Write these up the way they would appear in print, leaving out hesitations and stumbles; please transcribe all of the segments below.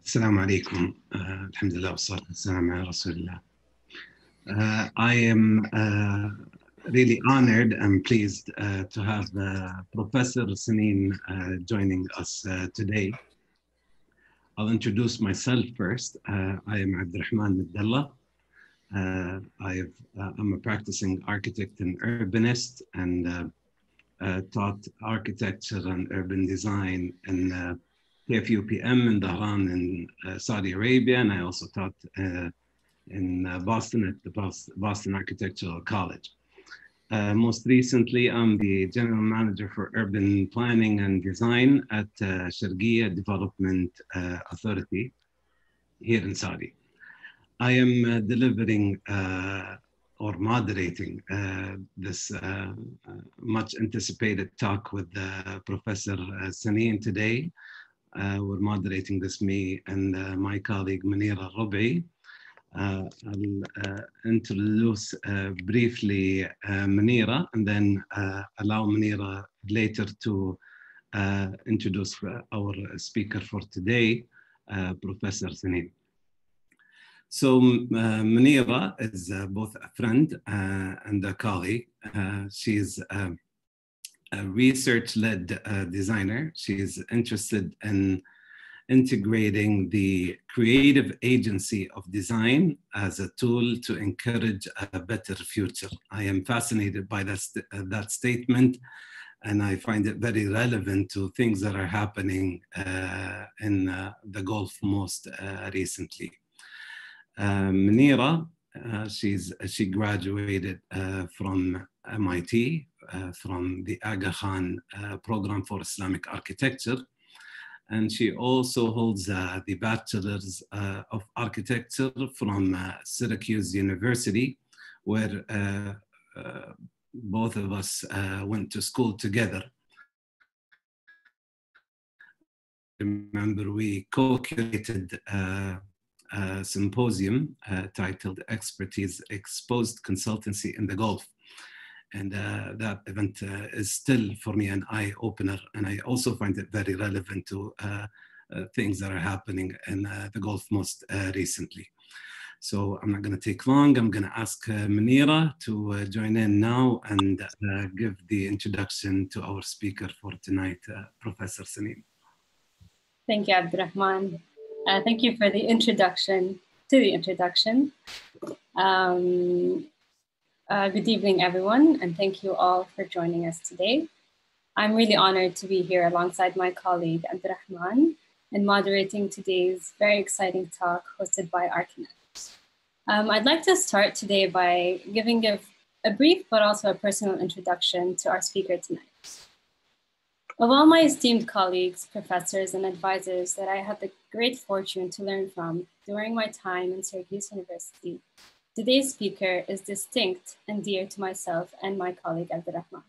Assalamu alaikum. Alhamdulillah, wassalatu wassalamu ala Rasulillah. I am really honored and pleased to have Professor Sanin joining us today. I'll introduce myself first. I am Abdurrahman Abdullah. I'm a practicing architect and urbanist and taught architecture and urban design in KFUPM in Bahrain in Saudi Arabia, and I also taught in Boston at the Boston Architectural College. Most recently, I'm the General Manager for Urban Planning and Design at Sharqiya Development Authority here in Saudi. I am delivering or moderating this much anticipated talk with Professor Sanin today. We're moderating this, me and my colleague Munira Rubi. I'll introduce briefly Munira and then allow Munira later to introduce our speaker for today, Professor Sanin. So Munira is both a friend and a colleague. She's a research-led designer. She's interested in integrating the creative agency of design as a tool to encourage a better future. I am fascinated by that statement, and I find it very relevant to things that are happening in the Gulf most recently. Munira, she graduated from MIT, from the Aga Khan Program for Islamic Architecture. And she also holds the Bachelor's of Architecture from Syracuse University, where both of us went to school together. Remember, we co-curated a symposium titled Expertise Exposed Consultancy in the Gulf. And that event is still for me an eye-opener, and I also find it very relevant to things that are happening in the Gulf most recently. So I'm not going to take long. I'm going to ask Munira to join in now and give the introduction to our speaker for tonight, Professor Sanin. Thank you, Abdurrahman. Thank you for the introduction to the introduction. Good evening, everyone, and thank you all for joining us today. I'm really honored to be here alongside my colleague, Abdurrahman, and moderating today's very exciting talk hosted by ArchiNet. I'd like to start today by giving a brief but also a personal introduction to our speaker tonight. Of all my esteemed colleagues, professors, and advisors that I had the great fortune to learn from during my time in Syracuse University, today's speaker is distinct and dear to myself and my colleague Abdurrahman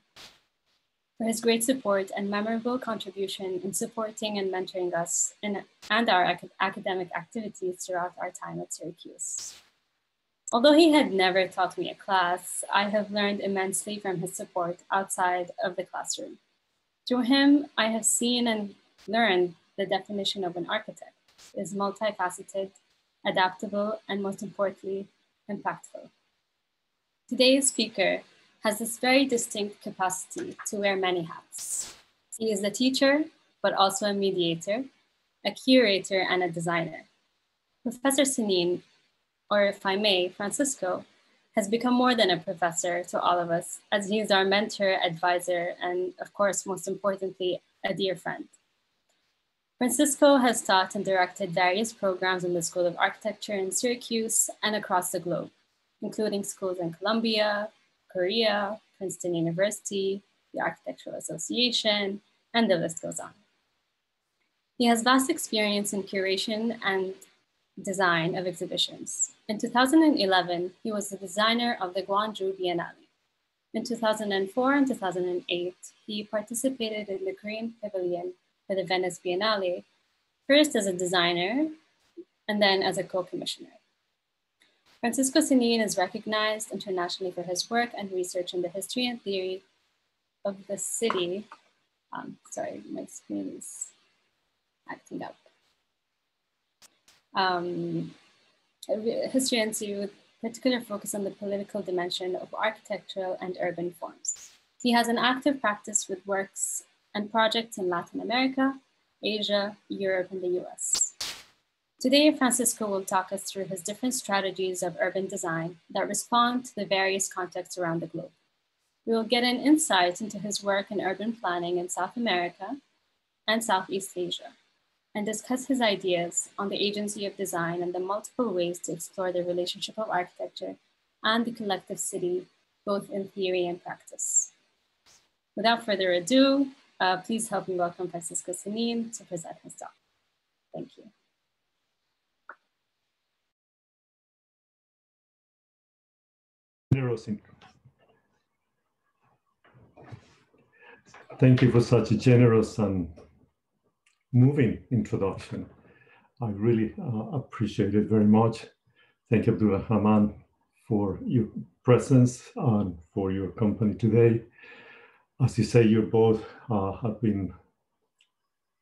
for his great support and memorable contribution in supporting and mentoring us and our academic activities throughout our time at Syracuse. Although he had never taught me a class, I have learned immensely from his support outside of the classroom. Through him, I have seen and learned the definition of an architect is multifaceted, adaptable, and most importantly, impactful. Today's speaker has this very distinct capacity to wear many hats. He is a teacher, but also a mediator, a curator, and a designer. Professor Sanin, or if I may, Francisco, has become more than a professor to all of us, as he is our mentor, advisor, and of course, most importantly, a dear friend. Francisco has taught and directed various programs in the School of Architecture in Syracuse and across the globe, including schools in Colombia, Korea, Princeton University, the Architectural Association, and the list goes on. He has vast experience in curation and design of exhibitions. In 2011, he was the designer of the Gwangju Biennale. In 2004 and 2008, he participated in the Korean Pavilion for the Venice Biennale, first as a designer and then as a co-commissioner. Francisco Sanin is recognized internationally for his work and research in the history and theory of the city. Sorry, my screen is acting up. history NC with particular focus on the political dimension of architectural and urban forms. He has an active practice with works and projects in Latin America, Asia, Europe, and the US. Today, Francisco will talk us through his different strategies of urban design that respond to the various contexts around the globe. We will get an insight into his work in urban planning in South America and Southeast Asia, and discuss his ideas on the agency of design and the multiple ways to explore the relationship of architecture and the collective city, both in theory and practice. Without further ado, please help me welcome Francisco Sanin to present his talk. Thank you. Thank you for such a generous and moving introduction. I really appreciate it very much. Thank you, Abdulrahman, for your presence and for your company today. As you say, you both have been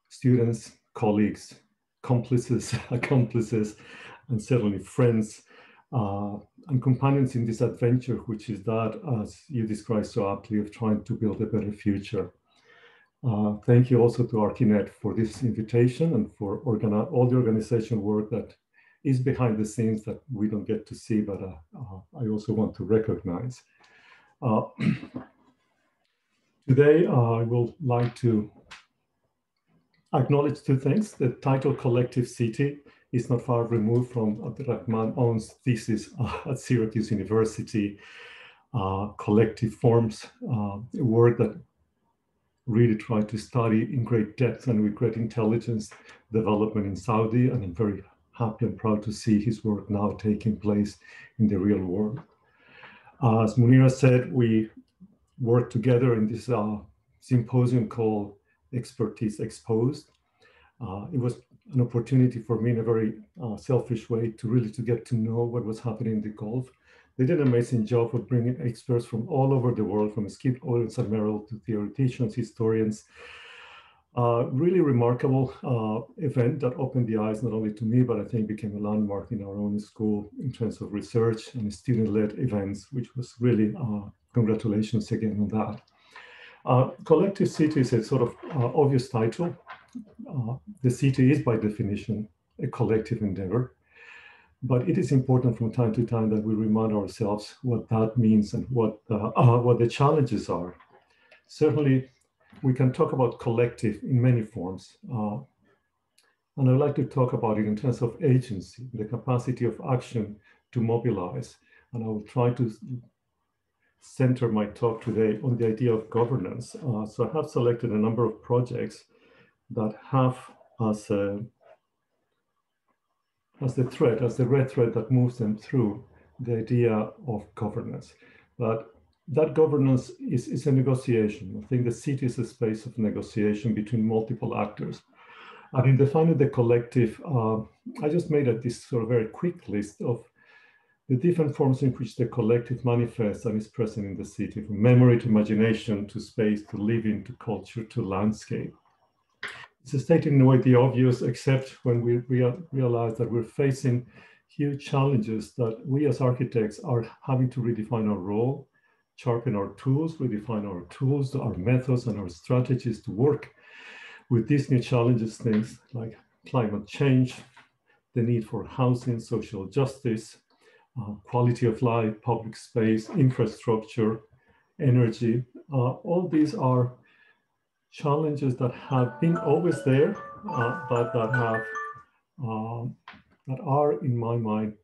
students, colleagues, accomplices, and certainly friends and companions in this adventure, which is that, as you described so aptly, of trying to build a better future. Thank you also to ArchiNet for this invitation and for all the organization work that is behind the scenes that we don't get to see, but I also want to recognize. Today, I would like to acknowledge two things. The title Collective City is not far removed from Abdulrahman's thesis at Syracuse University. Collective forms, a word that really tried to study in great depth and with great intelligence development in Saudi, and I'm very happy and proud to see his work now taking place in the real world. As Munira said, we worked together in this symposium called Expertise Exposed. It was an opportunity for me in a very selfish way to really get to know what was happening in the Gulf. They did an amazing job of bringing experts from all over the world, from Skip Owens and Merrill to theoreticians, historians. Really remarkable event that opened the eyes not only to me, but I think became a landmark in our own school in terms of research and student-led events, which was really, congratulations again on that. Collective City is a sort of obvious title. The city is by definition a collective endeavor. But it is important from time to time that we remind ourselves what that means and what the challenges are. Certainly, we can talk about collective in many forms. And I'd like to talk about it in terms of agency, the capacity of action to mobilize. And I will try to center my talk today on the idea of governance. So I have selected a number of projects that have as the red thread that moves them through the idea of governance. But that governance is a negotiation. I think the city is a space of negotiation between multiple actors. And in defining the collective, I just made this sort of very quick list of the different forms in which the collective manifests and is present in the city, from memory to imagination, to space, to living, to culture, to landscape. It's stating in a way the obvious, except when we realize that we're facing huge challenges that we as architects are having to redefine our role, sharpen our tools, redefine our tools, our methods, and our strategies to work with these new challenges, things like climate change, the need for housing, social justice, quality of life, public space, infrastructure, energy. All these are challenges that have been always there, but that are, in my mind,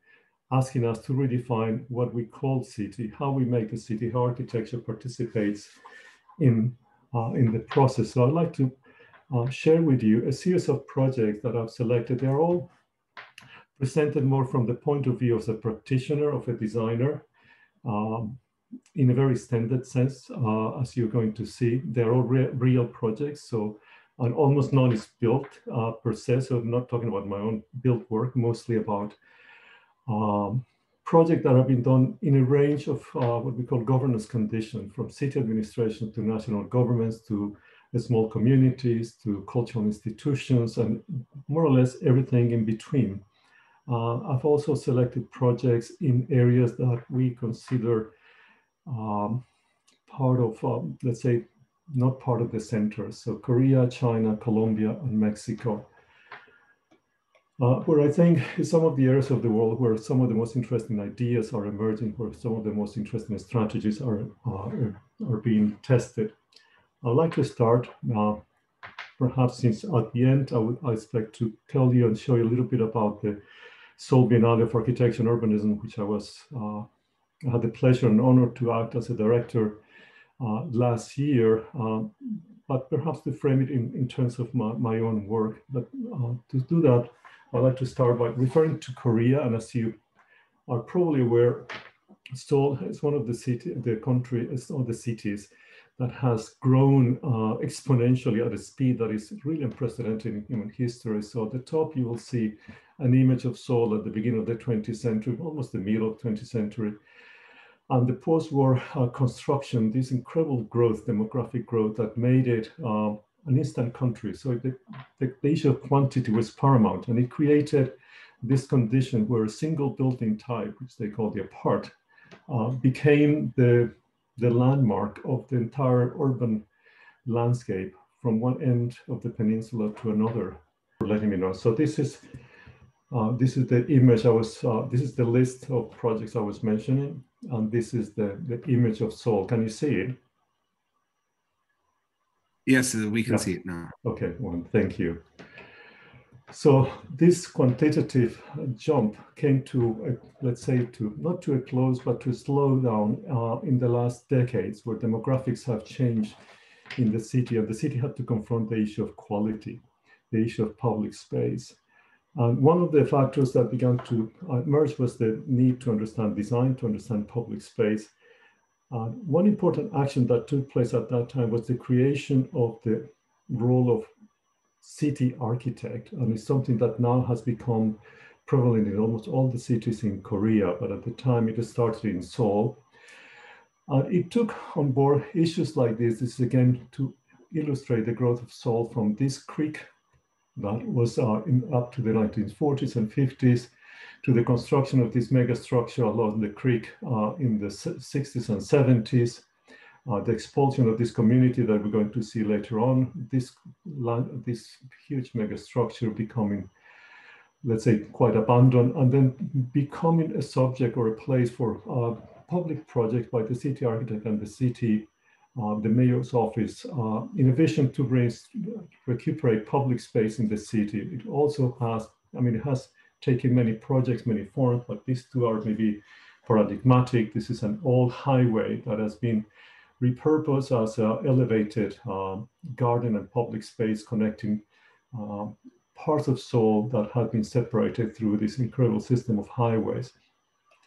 asking us to redefine what we call city, how we make a city, how architecture participates in the process. So I'd like to share with you a series of projects that I've selected. They're all presented more from the point of view of a practitioner, of a designer, in a very standard sense, as you're going to see. They're all real projects, so and almost none is built per se, so I'm not talking about my own built work, mostly about projects that have been done in a range of what we call governance conditions, from city administration to national governments to small communities to cultural institutions and more or less everything in between. I've also selected projects in areas that we consider part of, let's say, not part of the center. So Korea, China, Colombia, and Mexico. Where I think is some of the areas of the world where some of the most interesting ideas are emerging, where some of the most interesting strategies are being tested. I'd like to start, perhaps since at the end, I expect to tell you and show you a little bit about the Seoul Biennale of Architecture and Urbanism, which I had the pleasure and honor to act as a director last year, but perhaps to frame it in terms of my own work. But to do that, I'd like to start by referring to Korea, and as you are probably aware, Seoul is one of the cities that has grown exponentially at a speed that is really unprecedented in human history. So at the top, you will see an image of Seoul at the beginning of the 20th century, almost the middle of the 20th century. And the post-war construction, this incredible growth, demographic growth that made it an instant country. So the issue of quantity was paramount, and it created this condition where a single building type, which they call the apart, became the landmark of the entire urban landscape from one end of the peninsula to another. Letting me know. So this is the image this is the list of projects I was mentioning, and this is the image of Seoul. Can you see it? Yes, we can see it now. Okay, well, thank you. So this quantitative jump came to, let's say, not to a close, but to a slowdown in the last decades, where demographics have changed in the city, and the city had to confront the issue of quality, the issue of public space. And one of the factors that began to emerge was the need to understand design, to understand public space. One important action that took place at that time was the creation of the role of city architect, and it's something that now has become prevalent in almost all the cities in Korea, but at the time it started in Seoul. It took on board issues like this. This is again to illustrate the growth of Seoul from this creek that was up to the 1940s and 50s, to the construction of this mega structure along the creek in the 60s and 70s, the expulsion of this community that we're going to see later on, this huge mega structure becoming, let's say, quite abandoned, and then becoming a subject or a place for public projects by the city architect and the city, the mayor's office, in a vision to recuperate public space in the city. It also has, it has taken many projects, many forms, but these two are maybe paradigmatic. This is an old highway that has been repurposed as an elevated garden and public space connecting parts of Seoul that have been separated through this incredible system of highways.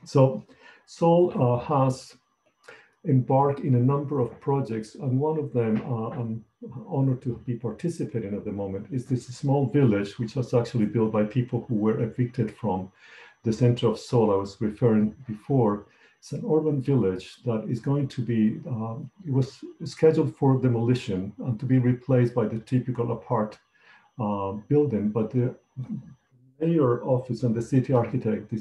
So Seoul has embarked in a number of projects, and one of them I'm honored to be participating at the moment is this small village, which was actually built by people who were evicted from the center of Seoul I was referring before. It's an urban village that is going to be, it was scheduled for demolition and to be replaced by the typical apart building, but the mayor office and the city architect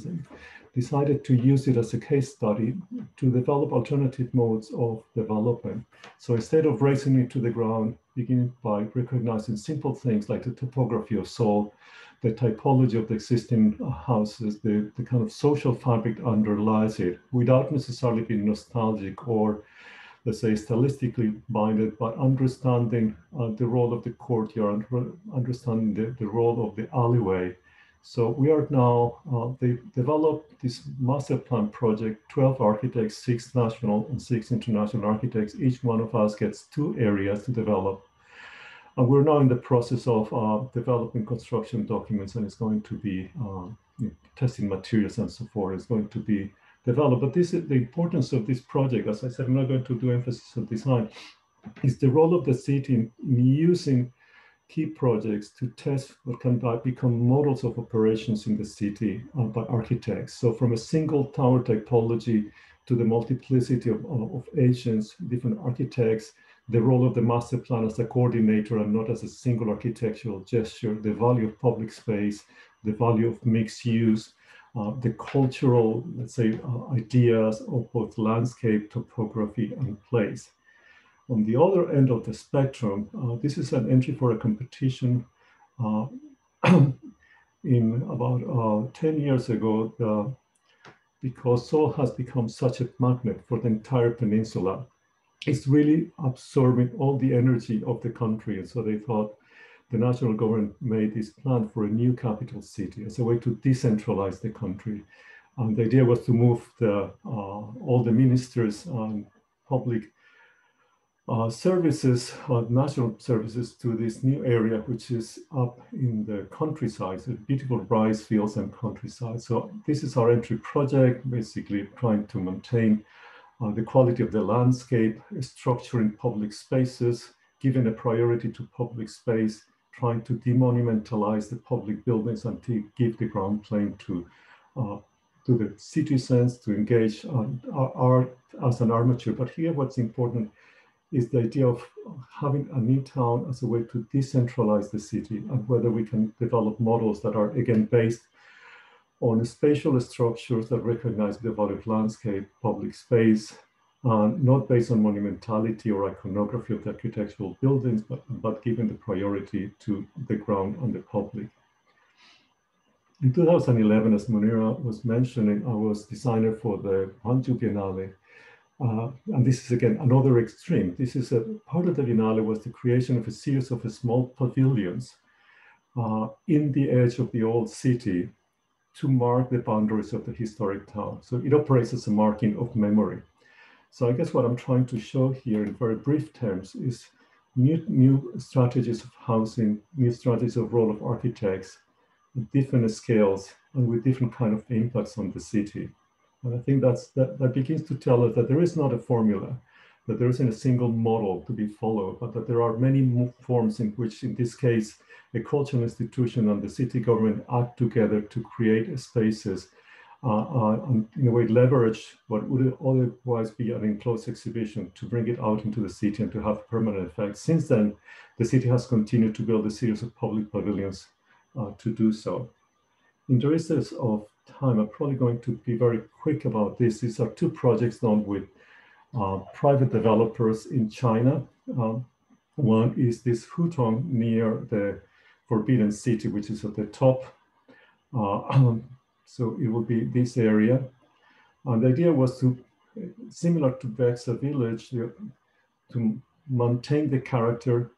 decided to use it as a case study to develop alternative modes of development. So instead of raising it to the ground, beginning by recognizing simple things like the topography of Seoul, the typology of the existing houses, the kind of social fabric underlies it, without necessarily being nostalgic or, let's say, stylistically minded, but understanding the role of the courtyard, understanding the role of the alleyway. So we are now, they developed this master plan project, 12 architects, 6 national and 6 international architects. Each one of us gets 2 areas to develop. And we're now in the process of developing construction documents, and it's going to be testing materials and so forth. It's going to be developed. But this is the importance of this project. As I said, I'm not going to do emphasis on design. Is the role of the city in using key projects to test what can become models of operations in the city by architects. So from a single tower typology to the multiplicity of agents, different architects, the role of the master plan as a coordinator and not as a single architectural gesture, the value of public space, the value of mixed use, the cultural, let's say, ideas of both landscape, topography, and place. On the other end of the spectrum, this is an entry for a competition in about 10 years ago, because Seoul has become such a magnet for the entire peninsula. It's really absorbing all the energy of the country. And so they thought the national government made this plan for a new capital city as a way to decentralize the country. And the idea was to move all the ministers and public services, national services, to this new area, which is up in the countryside, so beautiful rice fields and countryside. So this is our entry project, basically trying to maintain the quality of the landscape, structuring public spaces, giving a priority to public space, trying to demonumentalize the public buildings and to give the ground plane to the citizens, to engage art as an armature. But here what's important is the idea of having a new town as a way to decentralize the city, and whether we can develop models that are, again, based on spatial structures that recognize the value of landscape, public space, not based on monumentality or iconography of the architectural buildings, but giving the priority to the ground and the public. In 2011, as Munira was mentioning, I was designer for the Gwangju Biennale. And this is, again, another extreme. This is a part of the Biennale was the creation of a series of small pavilions in the edge of the old city to mark the boundaries of the historic town. So it operates as a marking of memory. So I guess what I'm trying to show here in very brief terms is new strategies of housing, new strategies of role of architects, with different scales and with different kind of impacts on the city. And I think that begins to tell us that there is not a formula, that there isn't a single model to be followed, but that there are many forms in which, in this case, a cultural institution and the city government act together to create spaces and in a way leverage what would otherwise be an enclosed exhibition to bring it out into the city and to have permanent effects. Since then, the city has continued to build a series of public pavilions to do so. In the interest of time, I'm probably going to be very quick about this. These are two projects done with private developers in China. One is this Hutong near the Forbidden City, which is at the top. So it will be this area. And the idea was to, similar to Bexa village, to maintain the character,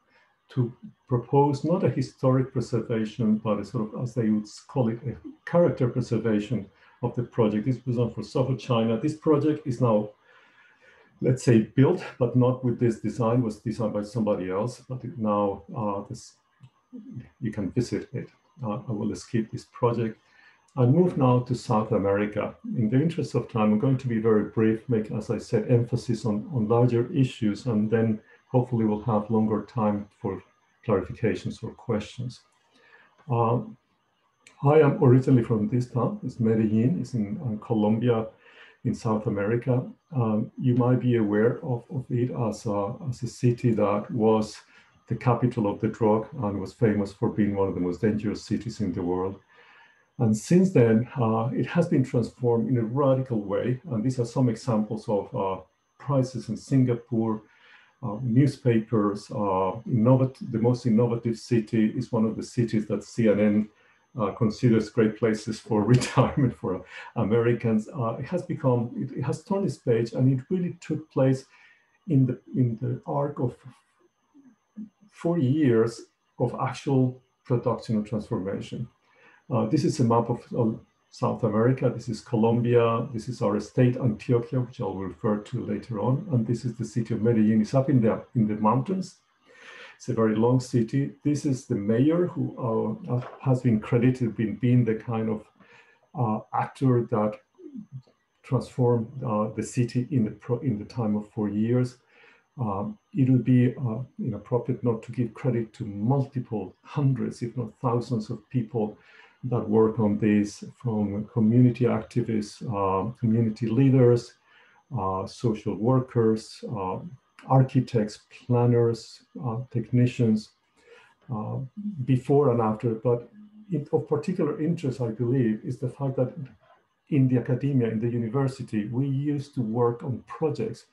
to propose not a historic preservation, but a sort of, as they would call it, a character preservation of the project. This was done for Southern China. This project is now, let's say, built, but not with this design. It was designed by somebody else, but now you can visit it. I will skip this project. I'll move now to South America. In the interest of time, I'm going to be very brief, make, as I said, emphasis on larger issues, and then hopefully we'll have longer time for clarifications or questions. I am originally from this town. It's Medellin. It's in Colombia, in South America. You might be aware of it as a city that was the capital of the drug and was famous for being one of the most dangerous cities in the world. And since then, it has been transformed in a radical way. And these are some examples of prizes in Singapore, newspapers. The most innovative city is one of the cities that CNN considers great places for retirement for Americans. It has turned its page, and it really took place in the arc of 4 years of actual production and transformation. This is a map of South America. This is Colombia. This is our state, Antioquia, which I'll refer to later on. And this is the city of Medellin. It's up in the mountains. It's a very long city. This is the mayor who has been credited with being the kind of actor that transformed the city in the time of 4 years. It would be inappropriate not to give credit to multiple hundreds, if not thousands of people that work on this, from community activists, community leaders, social workers, architects, planners, technicians, before and after. But of particular interest, I believe, is the fact that in the academia, in the university, we used to work on projects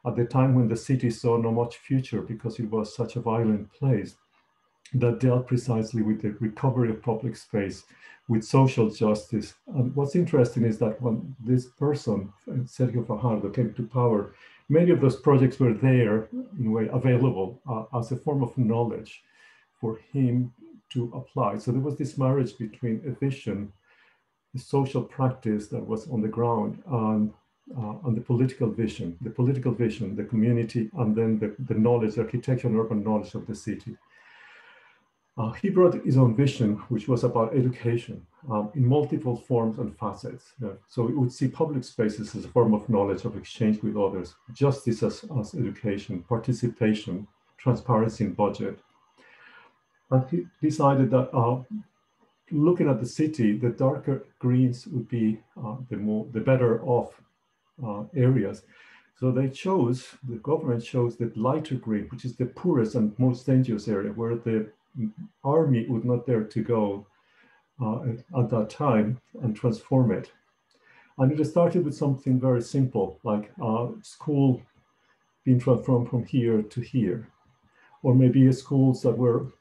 at the time when the city saw no much future because it was such a violent place, that dealt precisely with the recovery of public space, with social justice. And what's interesting is that when this person, Sergio Fajardo, came to power, many of those projects were there, in a way, available as a form of knowledge for him to apply. So there was this marriage between a vision, the social practice that was on the ground, and the political vision, the community, and then the knowledge, the architectural and urban knowledge of the city. He brought his own vision, which was about education in multiple forms and facets. So we would see public spaces as a form of knowledge, of exchange with others, justice as education, participation, transparency in budget. And he decided that looking at the city, the darker greens would be the better off areas. So they chose, the government chose the lighter green, which is the poorest and most dangerous area, where the army would not dare to go at that time and transform it. And it started with something very simple, like school being transformed from here to here, or maybe schools that were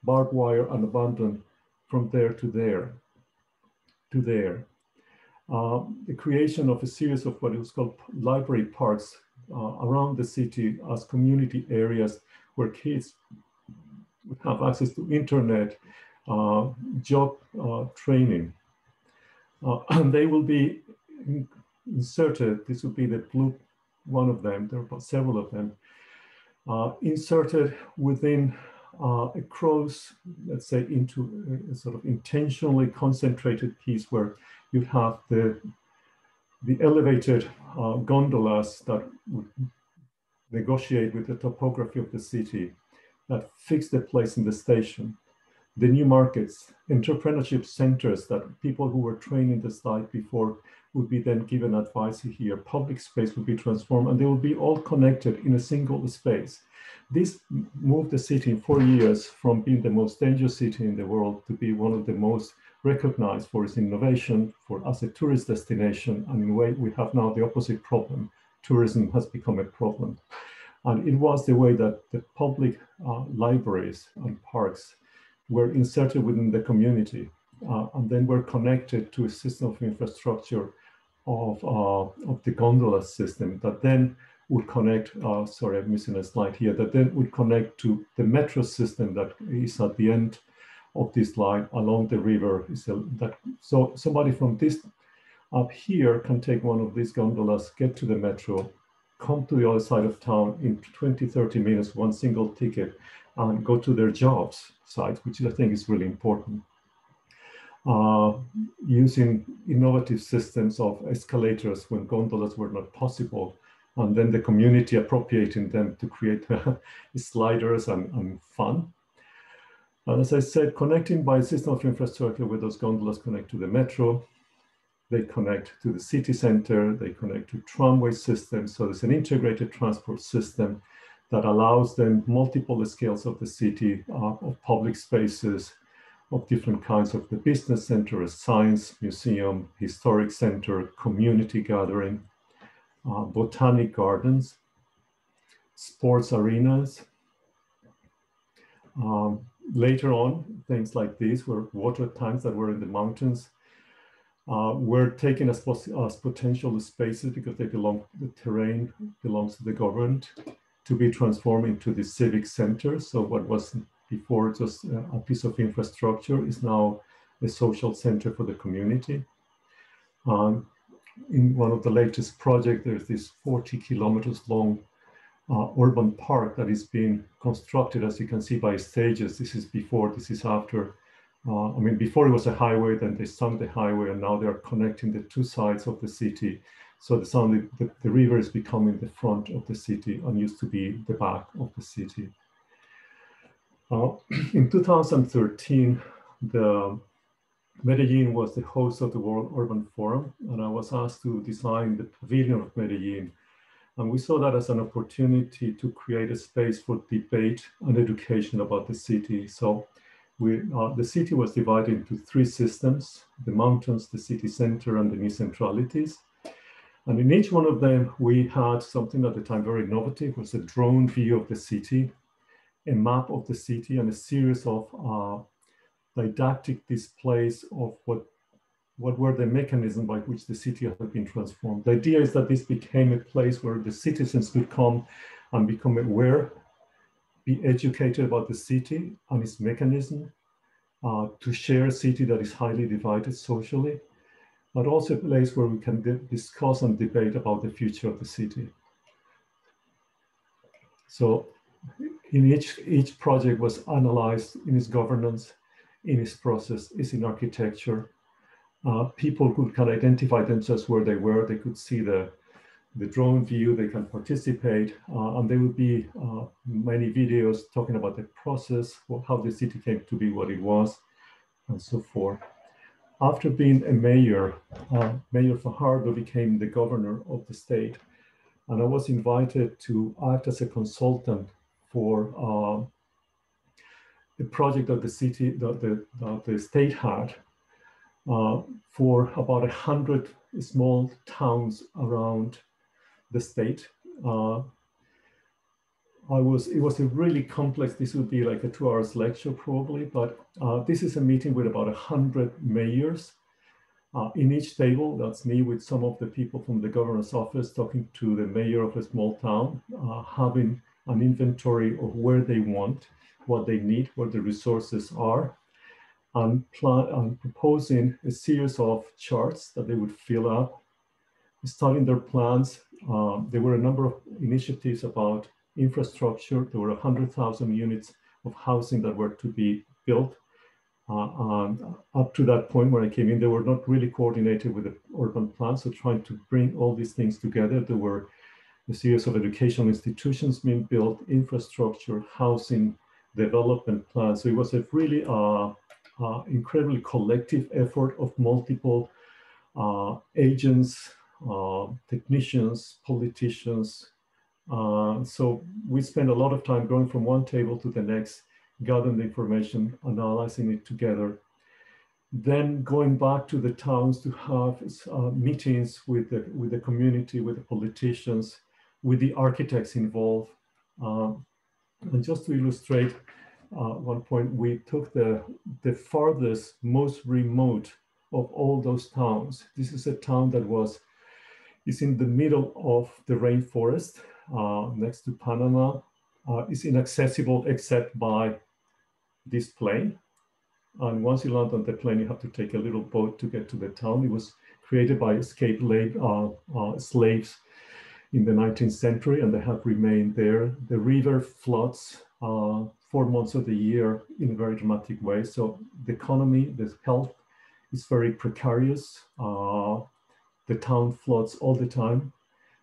barbed wire and abandoned from there to there, to there. The creation of a series of what it was called library parks around the city as community areas where kids would have access to internet, job training. And they will be inserted, this would be the blue one of them, there are several of them, inserted within across, let's say, into a sort of intentionally concentrated piece where you have the elevated gondolas that would negotiate with the topography of the city, that fix the place in the station, the new markets, entrepreneurship centers that people who were trained in the site before would be then given advice here, public space would be transformed, and they will be all connected in a single space. This moved the city in 4 years from being the most dangerous city in the world to be one of the most recognized for its innovation, for as a tourist destination, and in a way we have now the opposite problem. Tourism has become a problem. And it was the way that the public libraries and parks were inserted within the community and then were connected to a system of infrastructure of the gondola system that then would connect, sorry, I'm missing a slide here, that then would connect to the metro system that is at the end of this line along the river. So somebody from this up here can take one of these gondolas, get to the metro, come to the other side of town in 20, 30 minutes, one single ticket, and go to their jobs sites, which I think is really important. Using innovative systems of escalators when gondolas were not possible, and then the community appropriating them to create sliders and fun. And as I said, connecting by a system of infrastructure where those gondolas connect to the metro, they connect to the city center, they connect to tramway systems. So there's an integrated transport system that allows them multiple scales of the city, of public spaces, of different kinds of the business center, a science museum, historic center, community gathering, botanic gardens, sports arenas. Later on, things like these were water tanks that were in the mountains, were taken as potential spaces because they belong, the terrain belongs to the government, to be transformed into the civic center. So what was before just a piece of infrastructure is now a social center for the community. In one of the latest projects, there's this 40 kilometers long urban park that is being constructed, as you can see, by stages. This is before, this is after. I mean, before it was a highway, then they sunk the highway, and now they are connecting the two sides of the city. So the river is becoming the front of the city and used to be the back of the city. In 2013, Medellin was the host of the World Urban Forum, and I was asked to design the Pavilion of Medellin. And we saw that as an opportunity to create a space for debate and education about the city. So the city was divided into 3 systems: the mountains, the city center, and the new centralities. And in each one of them, we had something at the time very innovative, was a drone view of the city, a map of the city, and a series of didactic displays of what were the mechanisms by which the city had been transformed. The idea is that this became a place where the citizens could come and become aware, be educated about the city and its mechanism, to share a city that is highly divided socially, but also a place where we can discuss and debate about the future of the city. So in each project was analyzed in its governance, in its process, in architecture. People can identify themselves where they were. They could see the drone view, they can participate, and there would be many videos talking about the process, how the city came to be what it was, and so forth. After being a mayor, Mayor Fajardo became the governor of the state, and I was invited to act as a consultant for the project that the city, the state had for about 100 small towns around the state. It was a really complex, this would be like a 2 hours lecture probably, but this is a meeting with about 100 mayors. In each table, that's me with some of the people from the governor's office talking to the mayor of a small town, having an inventory of where they want, what they need, where the resources are, and proposing a series of charts that they would fill up, starting their plans. There were a number of initiatives about infrastructure. There were 100,000 units of housing that were to be built. And up to that point when I came in, they were not really coordinated with the urban plan. So trying to bring all these things together, there were a series of educational institutions being built, infrastructure, housing, development plans. So it was a really incredibly collective effort of multiple agents, technicians, politicians. So we spent a lot of time going from one table to the next, gathering the information, analyzing it together, then going back to the towns to have meetings with the community, with the politicians, with the architects involved. And just to illustrate one point, we took the farthest, most remote of all those towns. This is a town that is in the middle of the rainforest, next to Panama. It's inaccessible except by this plane. And once you land on the plane, you have to take a little boat to get to the town. It was created by escaped slaves in the 19th century, and they have remained there. The river floods 4 months of the year in a very dramatic way. So the economy, the health is very precarious. The town floods all the time.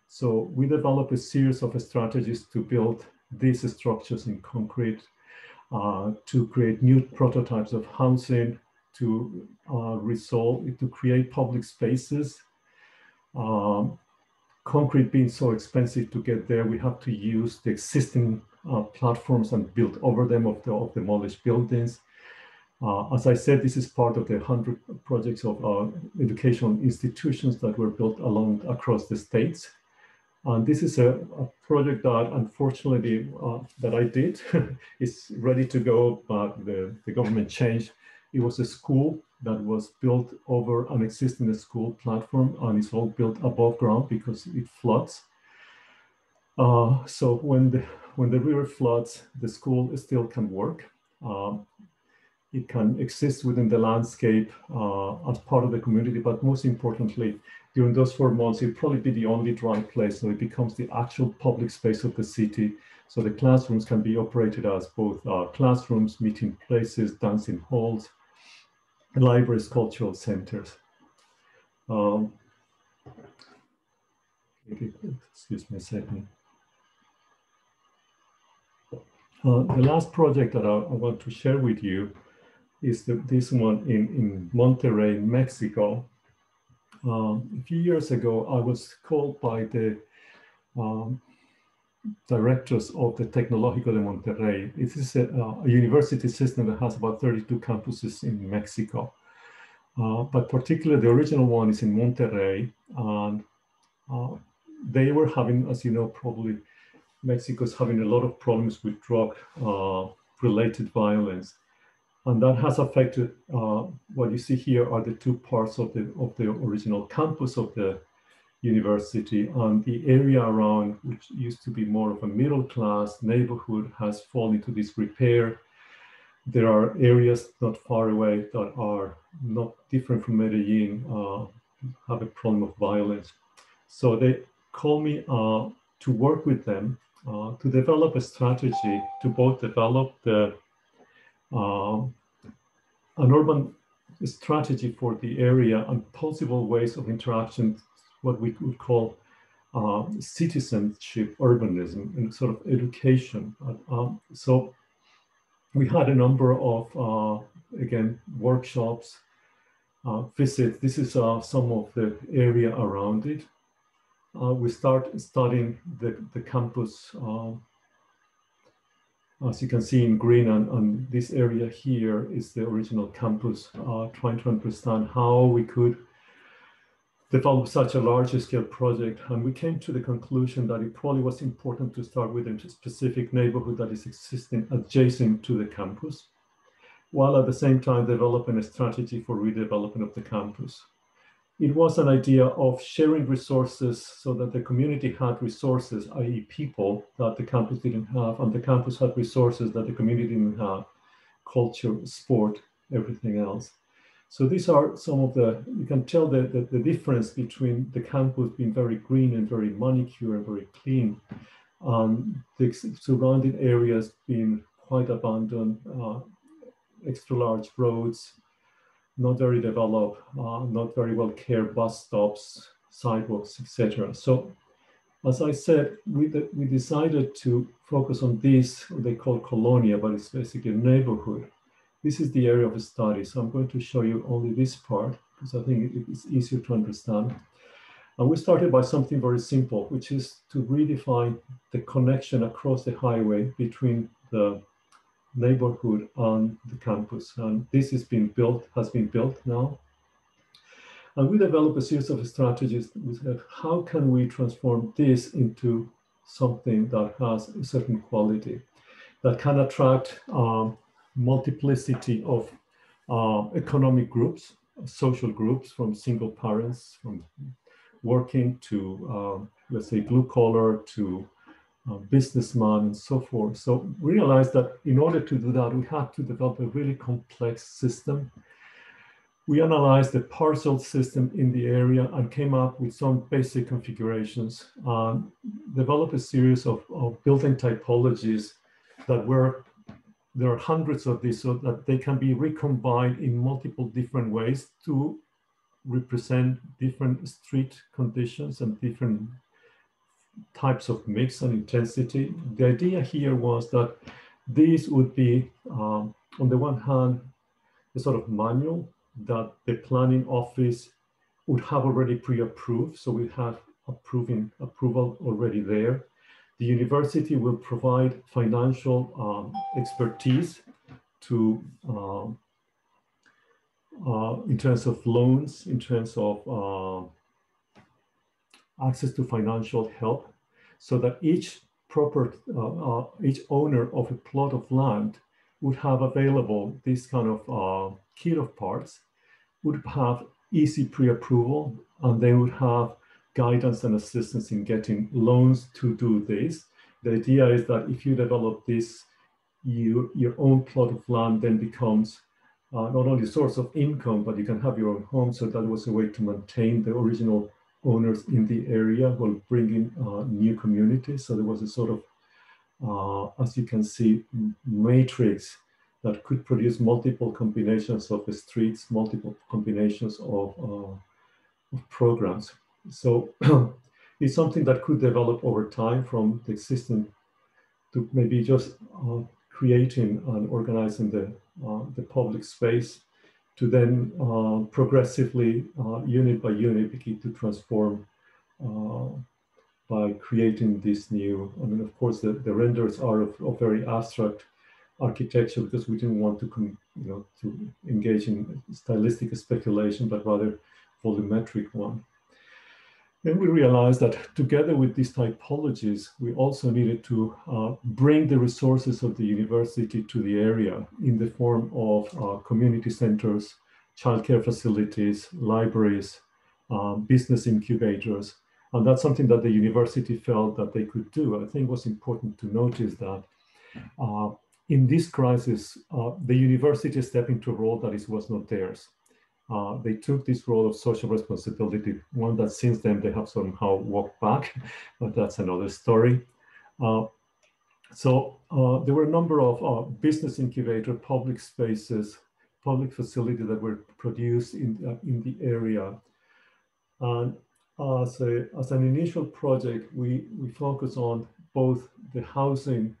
So we developed a series of strategies to build these structures in concrete, to create new prototypes of housing, to create public spaces. Concrete being so expensive to get there, we have to use the existing platforms and build over them of demolished buildings. As I said, this is part of the 100 projects of educational institutions that were built across the states. And this is a project that, unfortunately, that I did. It's ready to go, but the government changed. It was a school that was built over an existing school platform, and it's all built above ground because it floods. So when the river floods, the school still can work. It can exist within the landscape as part of the community, but most importantly, during those 4 months, it'll probably be the only dry place, so it becomes the actual public space of the city. So the classrooms can be operated as both classrooms, meeting places, dancing halls, libraries, cultural centers. Excuse me a second. The last project that I want to share with you is this one in Monterrey, Mexico. A few years ago, I was called by the directors of the Tecnológico de Monterrey. It is a university system that has about 32 campuses in Mexico. But particularly the original one is in Monterrey. And they were having, as you know, probably Mexico is having a lot of problems with drug-related violence. And that has affected, what you see here are the two parts of the original campus of the university, and the area around, which used to be more of a middle-class neighborhood, has fallen into disrepair. There are areas not far away that are not different from Medellin, have a problem of violence. So they called me to work with them to develop a strategy to both develop an urban strategy for the area and possible ways of interaction, what we would call citizenship urbanism and sort of education. So we had a number of, again, workshops, visits. This is some of the area around it. We start studying the campus, as you can see in green, and this area here is the original campus, trying to understand how we could develop such a larger scale project. And we came to the conclusion that it probably was important to start with a specific neighborhood that is existing adjacent to the campus, while at the same time developing a strategy for redevelopment of the campus. It was an idea of sharing resources so that the community had resources, i.e. people that the campus didn't have, and the campus had resources that the community didn't have, culture, sport, everything else. So these are some of you can tell the difference between the campus being very green and very manicured and very clean, and the surrounding areas being quite abandoned, extra large roads, not very developed, not very well cared bus stops, sidewalks, etc. So as I said, we decided to focus on this, what they call colonia, but it's basically a neighborhood. This is the area of study. So I'm going to show you only this part because I think it's easier to understand. And we started by something very simple, which is to redefine the connection across the highway between the neighborhood and the campus. And this has been built now. And we developed a series of strategies. We said, how can we transform this into something that has a certain quality, that can attract multiplicity of economic groups, social groups, from single parents, from working to, let's say, blue collar, to businessman, and so forth. So we realized that in order to do that, we had to develop a really complex system. We analyzed the parcel system in the area and came up with some basic configurations, developed a series of building typologies that there are hundreds of these, so that they can be recombined in multiple different ways to represent different street conditions and different types of mix and intensity. The idea here was that these would be, on the one hand, a sort of manual that the planning office would have already pre-approved. So we have approval already there. The university will provide financial expertise to, in terms of loans, in terms of access to financial help, so that each owner of a plot of land would have available this kind of kit of parts, would have easy pre-approval, and they would have guidance and assistance in getting loans to do this. The idea is that if you develop this, your own plot of land then becomes not only a source of income, but you can have your own home. So that was a way to maintain the original owners in the area while bringing new communities. So there was a sort of, as you can see, matrix that could produce multiple combinations of the streets, multiple combinations of programs. So it's something that could develop over time from the existing to maybe just creating and organizing the public space, to then progressively, unit by unit, begin to transform by creating this new, I mean, of course, the renders are of very abstract architecture because we didn't want to, to engage in stylistic speculation, but rather volumetric one. Then we realized that together with these typologies, we also needed to bring the resources of the university to the area in the form of community centers, childcare facilities, libraries, business incubators. And that's something that the university felt that they could do. I think what's important to notice that in this crisis, the university stepped into a role that was not theirs. They took this role of social responsibility, one that since then they have somehow walked back, but that's another story. So there were a number of business incubator, public spaces, public facilities that were produced in the area. And as an initial project, we focus on both the housing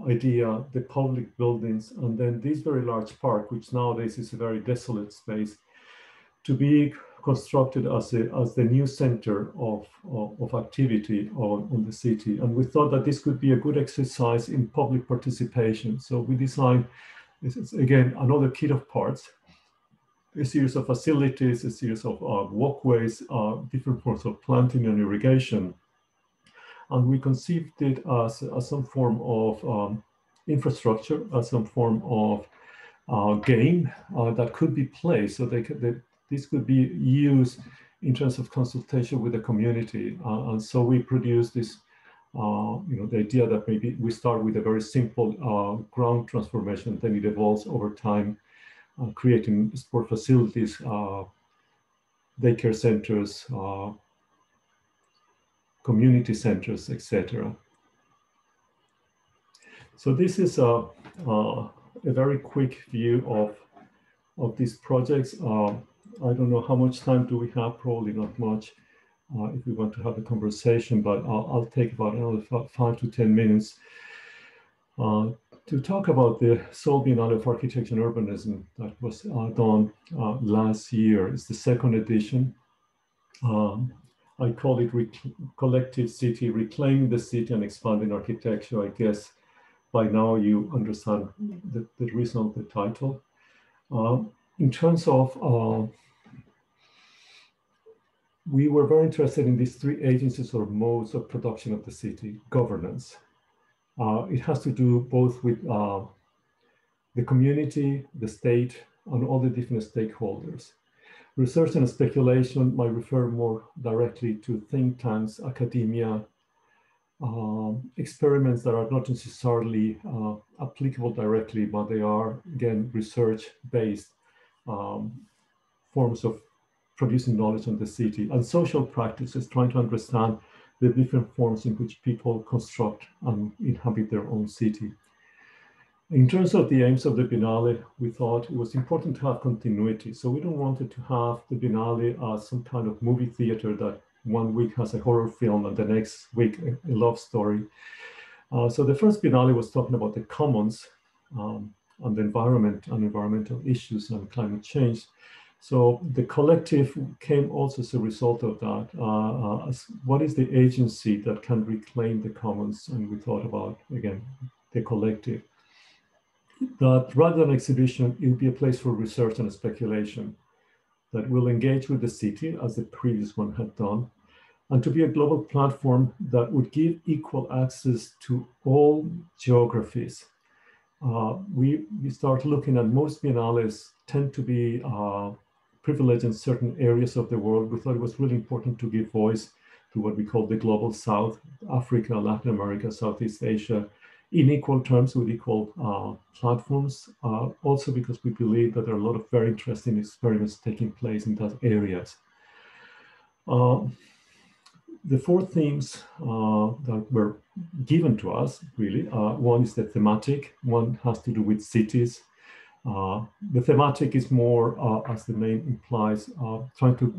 idea, the public buildings, and then this very large park, which nowadays is a very desolate space, to be constructed as the new center of activity on the city. And we thought that this could be a good exercise in public participation. So we designed, this is again another kit of parts, a series of facilities, a series of walkways, different forms of planting and irrigation. And we conceived it as some form of infrastructure, as some form of game that could be played. So this could be used in terms of consultation with the community. And so we produced this, the idea that maybe we start with a very simple ground transformation, then it evolves over time, creating sport facilities, daycare centers, community centers, etc. So this is a very quick view of these projects. I don't know how much time do we have, probably not much if we want to have a conversation, but I'll take about another 5 to 10 minutes to talk about the Seoul Biennale of Architecture and Urbanism that was done last year. It's the second edition. I call it Collective City, Reclaiming the City and Expanding Architecture. I guess by now you understand the reason of the title. In terms of, we were very interested in these three agencies or modes of production of the city, governance. It has to do both with the community, the state, and all the different stakeholders. Research and speculation might refer more directly to think tanks, academia, experiments that are not necessarily applicable directly, but they are, again, research-based forms of producing knowledge on the city, and social practices, trying to understand the different forms in which people construct and inhabit their own city. In terms of the aims of the Biennale, we thought it was important to have continuity. So we don't want to have the Biennale as some kind of movie theater that one week has a horror film and the next week a love story. So the first Biennale was talking about the commons and the environment and environmental issues and climate change. So the collective came also as a result of that. What is the agency that can reclaim the commons? And we thought about, again, the collective. That rather than exhibition, it will be a place for research and speculation that will engage with the city as the previous one had done, and to be a global platform that would give equal access to all geographies. We start looking at most biennales tend to be privileged in certain areas of the world. We thought it was really important to give voice to what we call the global South, Africa, Latin America, Southeast Asia, in equal terms with equal platforms, also because we believe that there are a lot of very interesting experiments taking place in those areas. The four themes that were given to us, really, one is the thematic, one has to do with cities. The thematic is more, as the name implies, trying to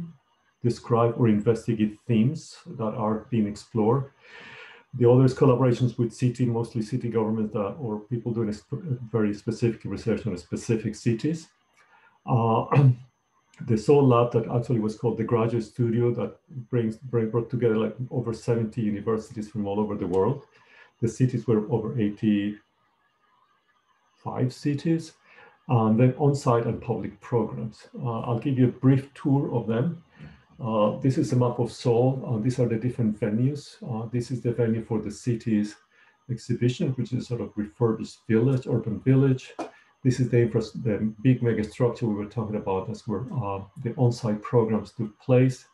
describe or investigate themes that are being explored. The other is collaborations with city, mostly city governments or people doing very specific research on specific cities. the Seoul lab that actually was called the Graduate Studio that brought together like over 70 universities from all over the world. The cities were over 85 cities, and then on-site and public programs. I'll give you a brief tour of them. This is a map of Seoul. These are the different venues. This is the venue for the city's exhibition, which is sort of refurbished village, urban village. This is the big mega structure we were talking about. That's where the on-site programs took place.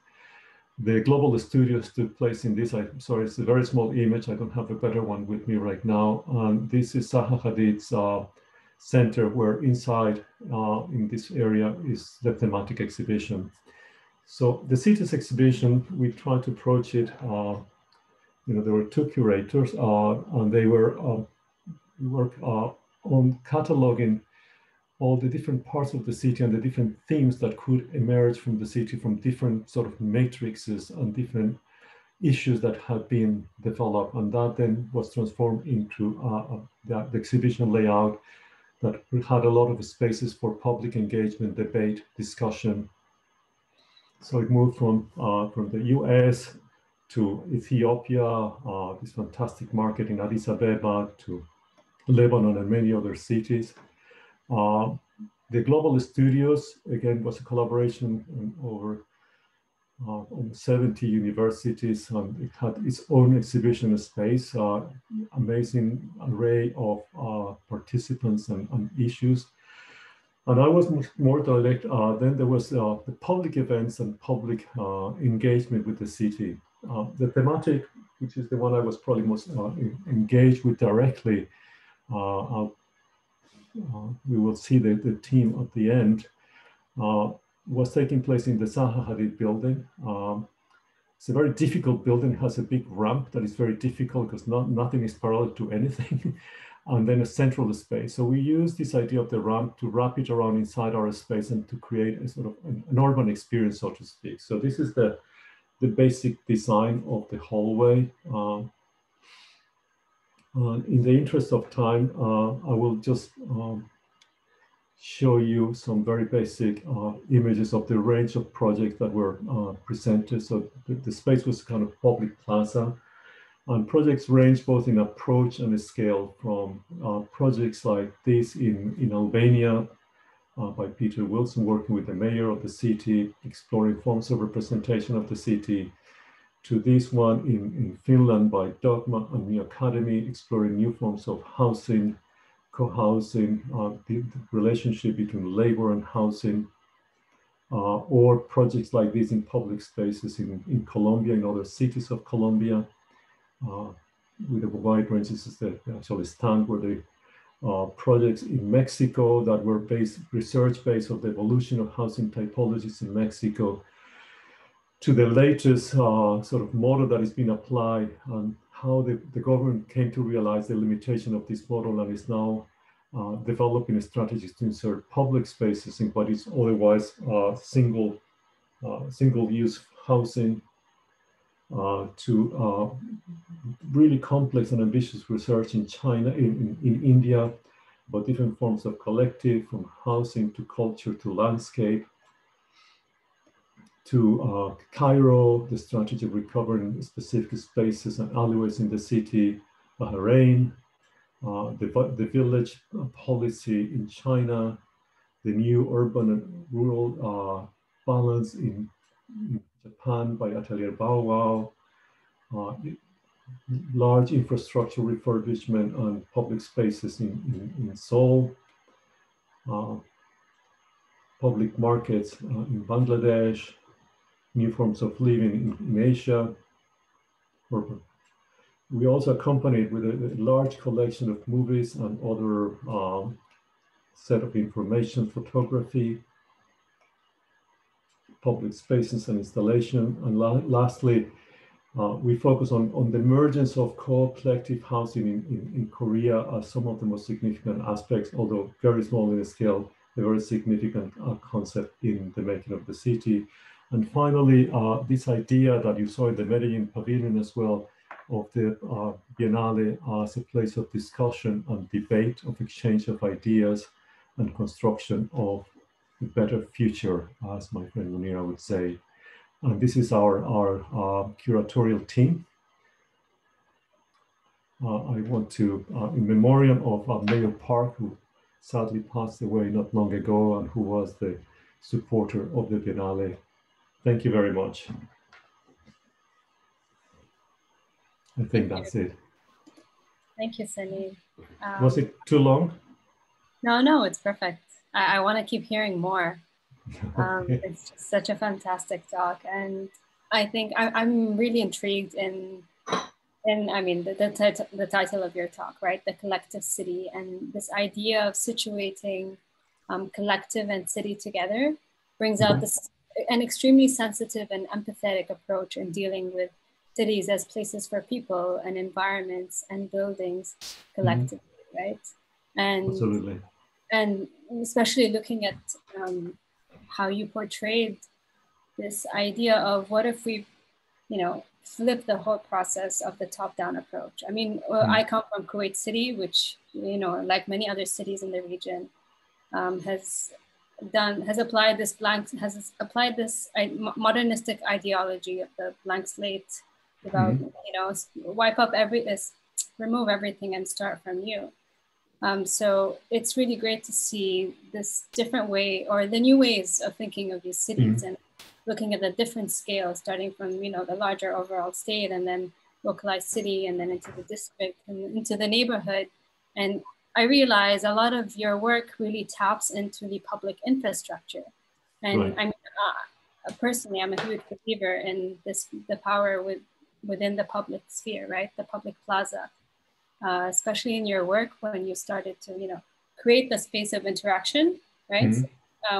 The global studios took place in this. I'm sorry, it's a very small image. I don't have a better one with me right now. This is Zaha Hadid's center, where inside in this area is the thematic exhibition. So the city's exhibition, we tried to approach it. There were two curators, and they were work on cataloging all the different parts of the city and the different themes that could emerge from the city, from different sort of matrices and different issues that had been developed. And that then was transformed into the exhibition layout that had a lot of spaces for public engagement, debate, discussion. So it moved from the US to Ethiopia, this fantastic market in Addis Ababa, to Lebanon and many other cities. The global studios, again, was a collaboration over 70 universities, and it had its own exhibition space, amazing array of participants and issues. And I was more direct. Then there was the public events and public engagement with the city. The thematic, which is the one I was probably most engaged with directly, we will see the team at the end, was taking place in the Zaha Hadid building. It's a very difficult building. It has a big ramp that is very difficult because nothing is parallel to anything. And then a central space. So we use this idea of the ramp to wrap it around inside our space and to create a sort of an urban experience, so to speak. So this is the basic design of the hallway. In the interest of time, I will just show you some very basic images of the range of projects that were presented. So the space was kind of public plaza. And projects range both in approach and scale, from projects like this in Albania by Peter Wilson, working with the mayor of the city, exploring forms of representation of the city, to this one in Finland by Dogma and New Academy, exploring new forms of housing, co-housing, the relationship between labor and housing, or projects like this in public spaces in Colombia, in other cities of Colombia. With a wide range. This is the actual stand where the projects in Mexico that were research-based of the evolution of housing typologies in Mexico, to the latest sort of model that is being applied, and how the government came to realize the limitation of this model and is now developing strategies to insert public spaces in what is otherwise single-use housing, to really complex and ambitious research in China, in India, about different forms of collective, from housing to culture to landscape, to Cairo, the strategy of recovering specific spaces and alleyways in the city, Bahrain, the village policy in China, the new urban and rural balance in Japan by Atelier Bow Wow, large infrastructure refurbishment and public spaces in Seoul, public markets in Bangladesh, new forms of living in Asia. We also accompanied with a large collection of movies and other set of information, photography, public spaces and installation. And lastly, we focus on the emergence of co-collective housing in Korea as some of the most significant aspects, although very small in scale, a very significant concept in the making of the city. And finally, this idea that you saw in the Medellin Pavilion as well, of the Biennale as a place of discussion and debate, of exchange of ideas and construction of better future, as my friend Munira would say. And this is our curatorial team. I want to, in memoriam of Mayor Park, who sadly passed away not long ago and who was the supporter of the Biennale. Thank you very much. I think that's it. Thank you, Sanin. Was it too long? No, it's perfect. I want to keep hearing more. Okay. It's just such a fantastic talk. And I think I'm really intrigued in I mean, the title of your talk, right? The collective city, and this idea of situating collective and city together brings out this an extremely sensitive and empathetic approach in dealing with cities as places for people and environments and buildings collectively, right? And absolutely. And especially looking at how you portrayed this idea of what if we, flip the whole process of the top-down approach. I mean, I come from Kuwait City, which, like many other cities in the region, has applied this modernistic ideology of the blank slate about, remove everything and start from you. So it's really great to see this different way, or the new ways of thinking of these cities and looking at the different scales, starting from, the larger overall state and then localized city and then into the district and into the neighborhood. And I realize a lot of your work really taps into the public infrastructure. And I mean, personally, I'm a huge believer in the power within the public sphere, right? The public plaza, especially in your work when you started to, create the space of interaction, right?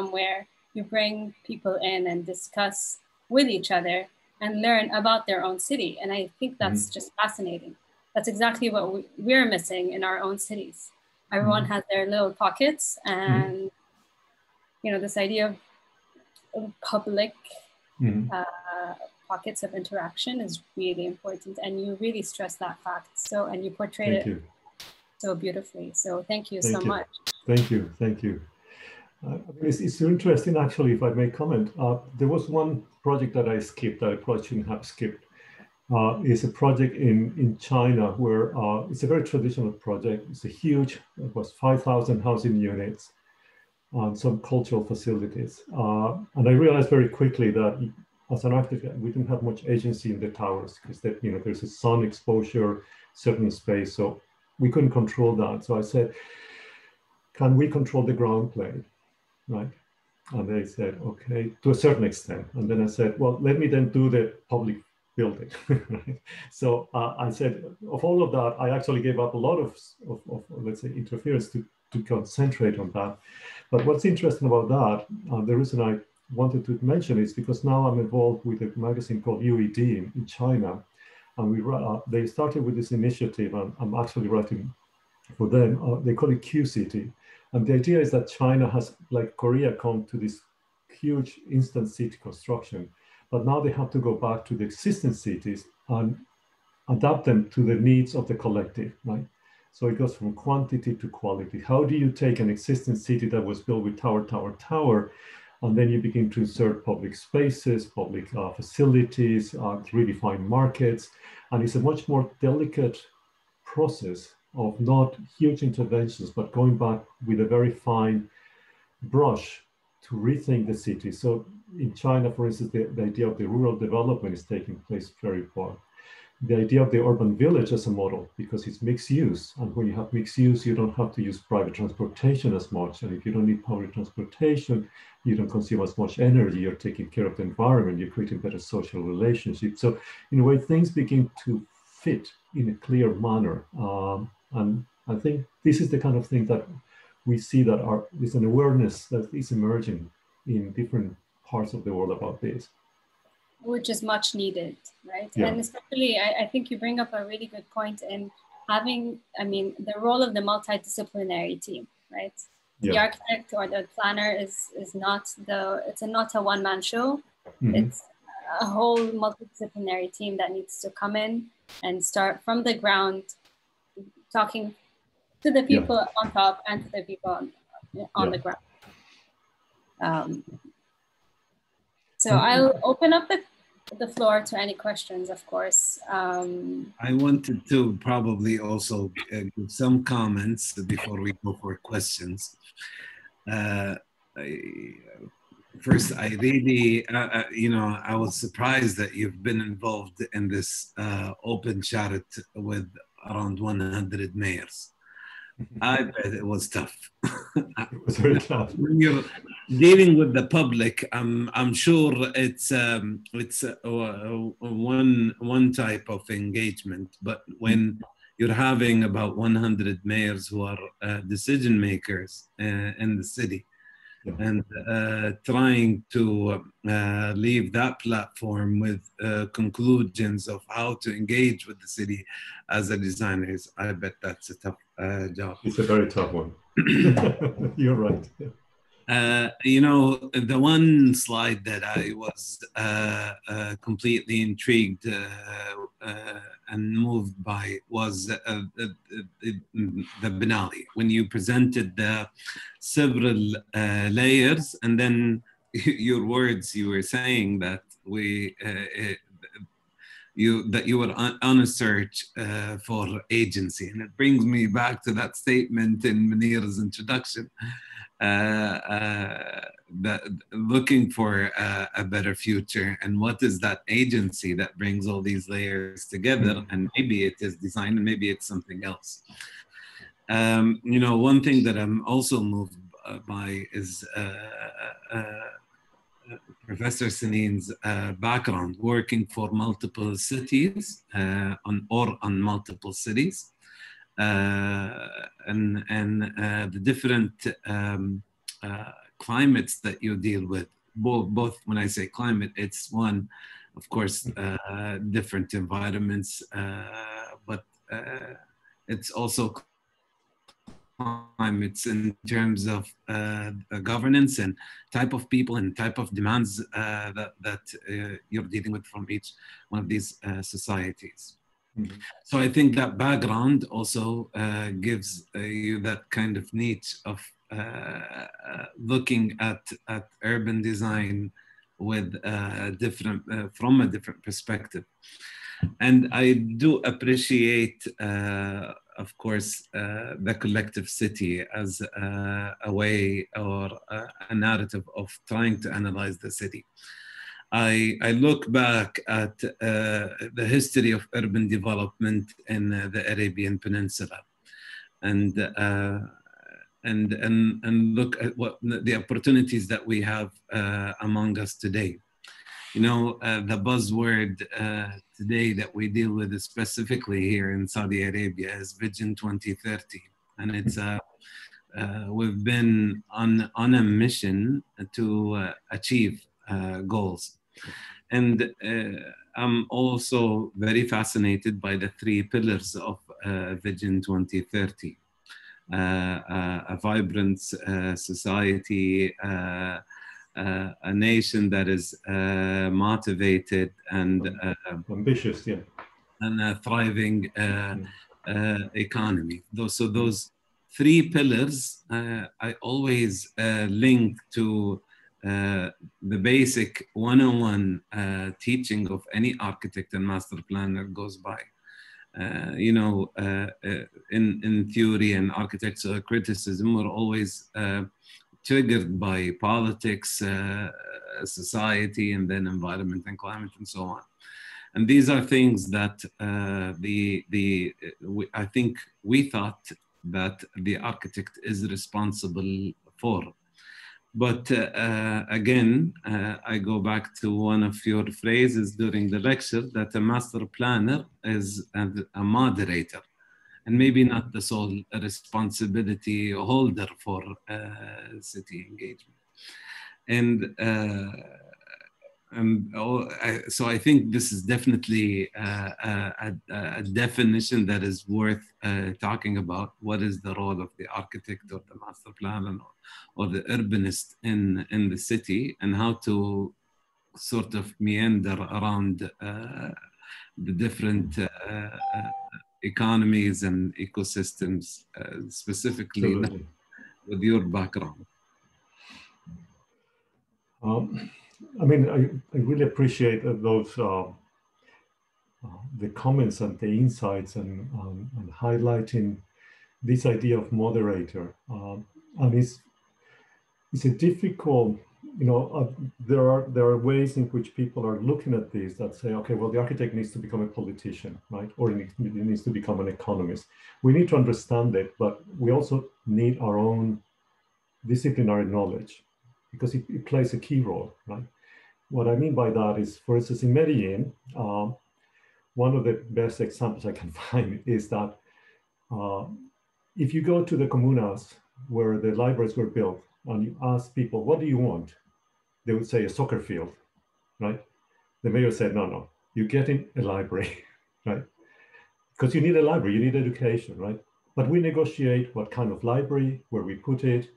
Where you bring people in and discuss with each other and learn about their own city. And I think that's just fascinating. That's exactly what we're missing in our own cities. Everyone has their little pockets, and this idea of public pockets of interaction is really important, and you really stress that fact. So, and you portrayed it so beautifully. So thank you so much. Thank you. It's interesting, actually, if I may comment. There was one project that I skipped that I probably shouldn't have skipped. It's a project in China where it's a very traditional project. It's a huge, it was 5,000 housing units and some cultural facilities. And I realized very quickly that as an architect, we didn't have much agency in the towers because there's a sun exposure, certain space. So we couldn't control that. So I said, can we control the ground plane, right? And they said, okay, to a certain extent. And then I said, well, let me then do the public building. Right? So I said, of all of that, I actually gave up a lot of let's say, interference to concentrate on that. But what's interesting about that, the reason I wanted to mention is because now I'm involved with a magazine called UED in China. And they started with this initiative, and I'm actually writing for them. They call it Q City. And the idea is that China has, like Korea, come to this huge instant city construction, but now they have to go back to the existing cities and adapt them to the needs of the collective, right? So it goes from quantity to quality. How do you take an existing city that was built with tower, and then you begin to insert public spaces, public facilities, redefine markets, and it's a much more delicate process of not huge interventions, but going back with a very fine brush to rethink the city. So in China, for instance, the idea of the rural development is taking place very far. The idea of the urban village as a model, because it's mixed use. And when you have mixed use, you don't have to use private transportation as much. And if you don't need public transportation, you don't consume as much energy. You're taking care of the environment. You're creating better social relationships. So in a way, things begin to fit in a clear manner. And I think this is the kind of thing that we see that there's an awareness that is emerging in different parts of the world about this. Which is much needed, right? Yeah. And especially, I think you bring up a really good point in having, the role of the multidisciplinary team, right? Yeah. The architect or the planner is not a one-man show. It's a whole multidisciplinary team that needs to come in and start from the ground, talking to the people on top and to the people on the ground. So I'll open up the floor to any questions, of course. I wanted to probably also give some comments before we go for questions. First, I really, I was surprised that you've been involved in this open chat with around 100 mayors. I bet it was tough. It was very tough. When you're dealing with the public, I'm sure it's one type of engagement, but when you're having about 100 mayors who are decision makers in the city, and trying to leave that platform with conclusions of how to engage with the city as a designer, I bet that's a tough job. It's a very tough one. You're right. The one slide that I was completely intrigued and moved by was the Biennale, when you presented the several layers, and then your words, you were saying that you were on a search for agency, and it brings me back to that statement in Munir's introduction. That looking for a better future, and what is that agency that brings all these layers together? And maybe it is design, and maybe it's something else. One thing that I'm also moved by is Professor Sanin's background, working for multiple cities on multiple cities. And the different climates that you deal with, both when I say climate, it's one, of course, different environments, but it's also climates in terms of governance and type of people and type of demands that you're dealing with from each one of these societies. Mm-hmm. So I think that background also gives you that kind of niche of looking at urban design with from a different perspective. And I do appreciate, of course, the collective city as a way or a narrative of trying to analyze the city. I look back at the history of urban development in the Arabian Peninsula, and look at what the opportunities that we have among us today. The buzzword today that we deal with specifically here in Saudi Arabia is Vision 2030, and it's we've been on a mission to achieve goals. And I'm also very fascinated by the three pillars of Vision 2030. A vibrant society, a nation that is motivated and ambitious, and a thriving economy. So those three pillars I always link to the basic 101 teaching of any architect and master planner goes by. In theory and architectural criticism, we're always triggered by politics, society, and then environment and climate and so on. And these are things that I think we thought that the architect is responsible for. But again, I go back to one of your phrases during the lecture, that a master planner is a moderator, and maybe not the sole responsibility holder for city engagement. So I think this is definitely a definition that is worth talking about. What is the role of the architect or the master planner or the urbanist in the city, and how to sort of meander around the different economies and ecosystems, specifically with your background. I mean, I really appreciate those the comments and the insights and highlighting this idea of moderator. And it's a difficult, you know, there are ways in which people are looking at this that say, okay, well, the architect needs to become a politician, right? Or he needs to become an economist. We need to understand it, but we also need our own disciplinary knowledge because it plays a key role, right? What I mean by that is, for instance, in Medellin, one of the best examples I can find is that if you go to the comunas where the libraries were built and you ask people, what do you want? They would say a soccer field, right? The mayor said, no, you're getting a library, right? Because you need a library, you need education, right? But we negotiate what kind of library, where we put it,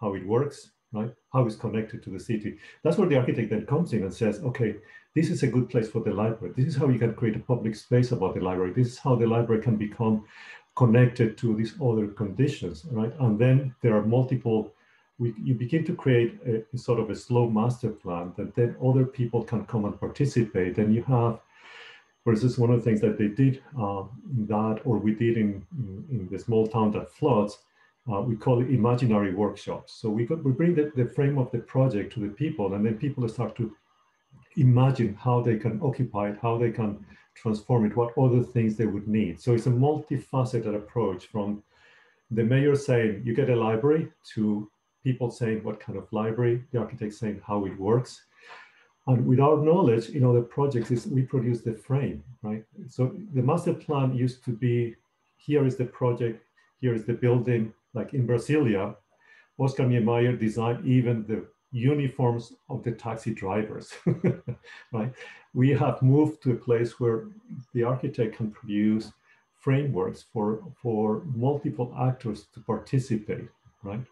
how it works, right? How it's connected to the city. That's where the architect then comes in and says, okay, this is a good place for the library. This is how you can create a public space about the library. This is how the library can become connected to these other conditions, right? And then there are multiple, you begin to create a sort of a slow master plan that then other people can come and participate. And you have, for instance, one of the things that they did in that, or we did in the small town that floods, we call it imaginary workshops. So we bring the frame of the project to the people, and then people start to imagine how they can occupy it, how they can transform it, what other things they would need. So it's a multifaceted approach, from the mayor saying, you get a library, to people saying what kind of library, the architect saying how it works. And with our knowledge in other projects, is we produce the frame, right? So the master plan used to be, here is the project, here is the building. Like in Brasilia, Oscar Niemeyer designed even the uniforms of the taxi drivers, right? We have moved to a place where the architect can produce frameworks for multiple actors to participate, right?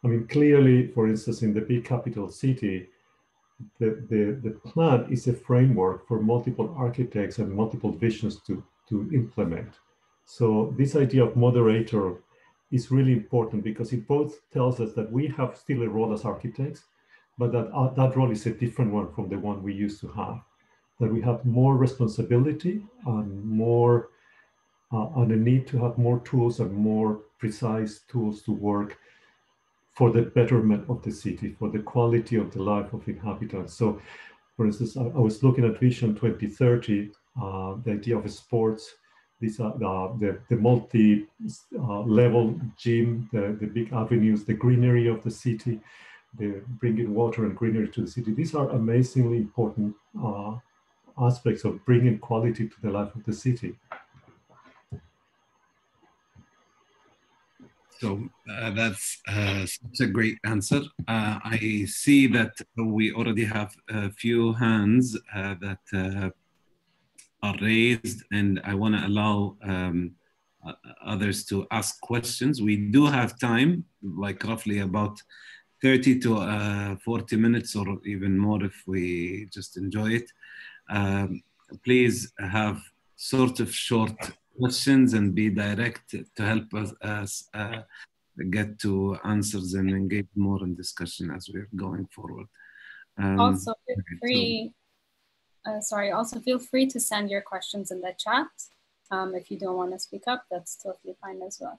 I mean, clearly, for instance, in the big capital city, the plan is a framework for multiple architects and multiple visions to implement. So this idea of moderator is really important, because it both tells us that we have still a role as architects, but that role is a different one from the one we used to have, that we have more responsibility and more, and a need to have more tools and more precise tools to work for the betterment of the city, for the quality of the life of inhabitants. So, for instance, I was looking at Vision 2030, the idea of sports. These are the multi-level gym, the big avenues, the greenery of the city, the bringing water and greenery to the city. These are amazingly important aspects of bringing quality to the life of the city. So that's such a great answer. I see that we already have a few hands that are raised, and I want to allow others to ask questions. We do have time, like roughly about 30 to 40 minutes or even more if we just enjoy it. Please have sort of short questions and be direct to help us get to answers and engage more in discussion as we're going forward. Also feel free, also feel free to send your questions in the chat. If you don't want to speak up, that's totally fine as well.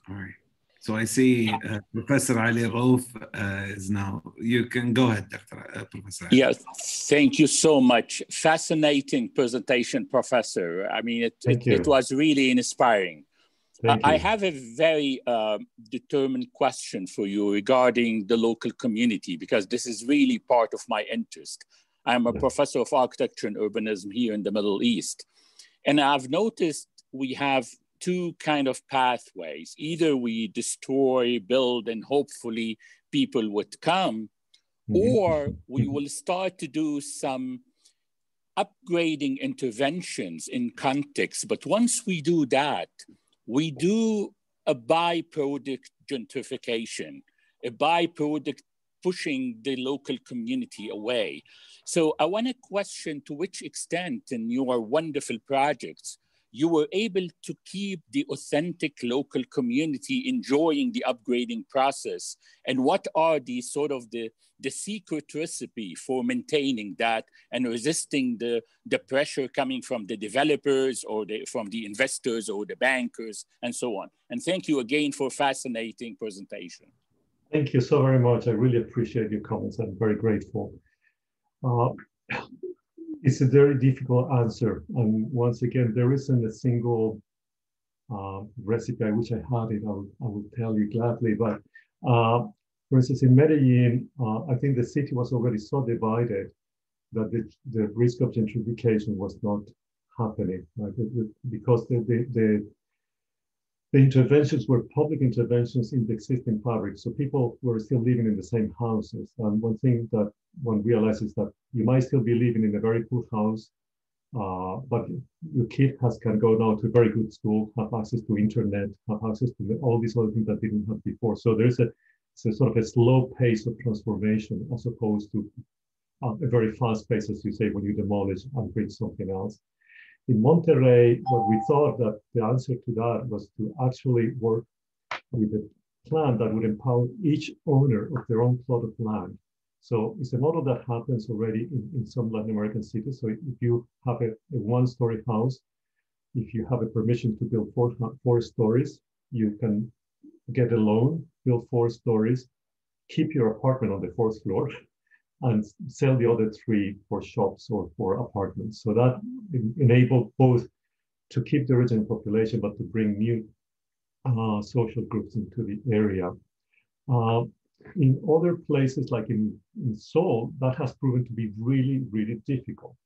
All right. So I see Professor Ali Rauf is now. You can go ahead, Professor Ali. Yes, thank you so much. Fascinating presentation, Professor. I mean, it was really inspiring. I have a very determined question for you regarding the local community, because this is really part of my interest. I'm a professor of architecture and urbanism here in the Middle East. And I've noticed we have two kind of pathways. Either we destroy, build, and hopefully people would come, or we will start to do some upgrading interventions in context. But once we do that, we do a byproduct gentrification, a byproduct pushing the local community away. So I want to question, to which extent in your wonderful projects you were able to keep the authentic local community enjoying the upgrading process? And what are the sort of the secret recipe for maintaining that and resisting the pressure coming from the developers or from the investors or the bankers and so on? And thank you again for a fascinating presentation. Thank you so very much. I really appreciate your comments. I'm very grateful. It's a very difficult answer. And once again, there isn't a single recipe. I wish I had it. I will tell you gladly. But for instance, in Medellin, I think the city was already so divided that the risk of gentrification was not happening, right? Because the interventions were public interventions in the existing fabric. So people were still living in the same houses. And one thing that one realizes that you might still be living in a very poor house, but your kid can go now to a very good school, have access to internet, have access to all these other things that they didn't have before. So there's a sort of a slow pace of transformation as opposed to a very fast pace, as you say, when you demolish and bring something else. In Monterrey, what we thought that the answer to that was to actually work with a plan that would empower each owner of their own plot of land. So it's a model that happens already in some Latin American cities. So if you have a one-story house, if you have a permission to build four stories, you can get a loan, build 4 stories, keep your apartment on the 4th floor, and sell the other 3 for shops or for apartments. So that enabled both to keep the original population, but to bring new social groups into the area. In other places, like in Seoul, that has proven to be really, really difficult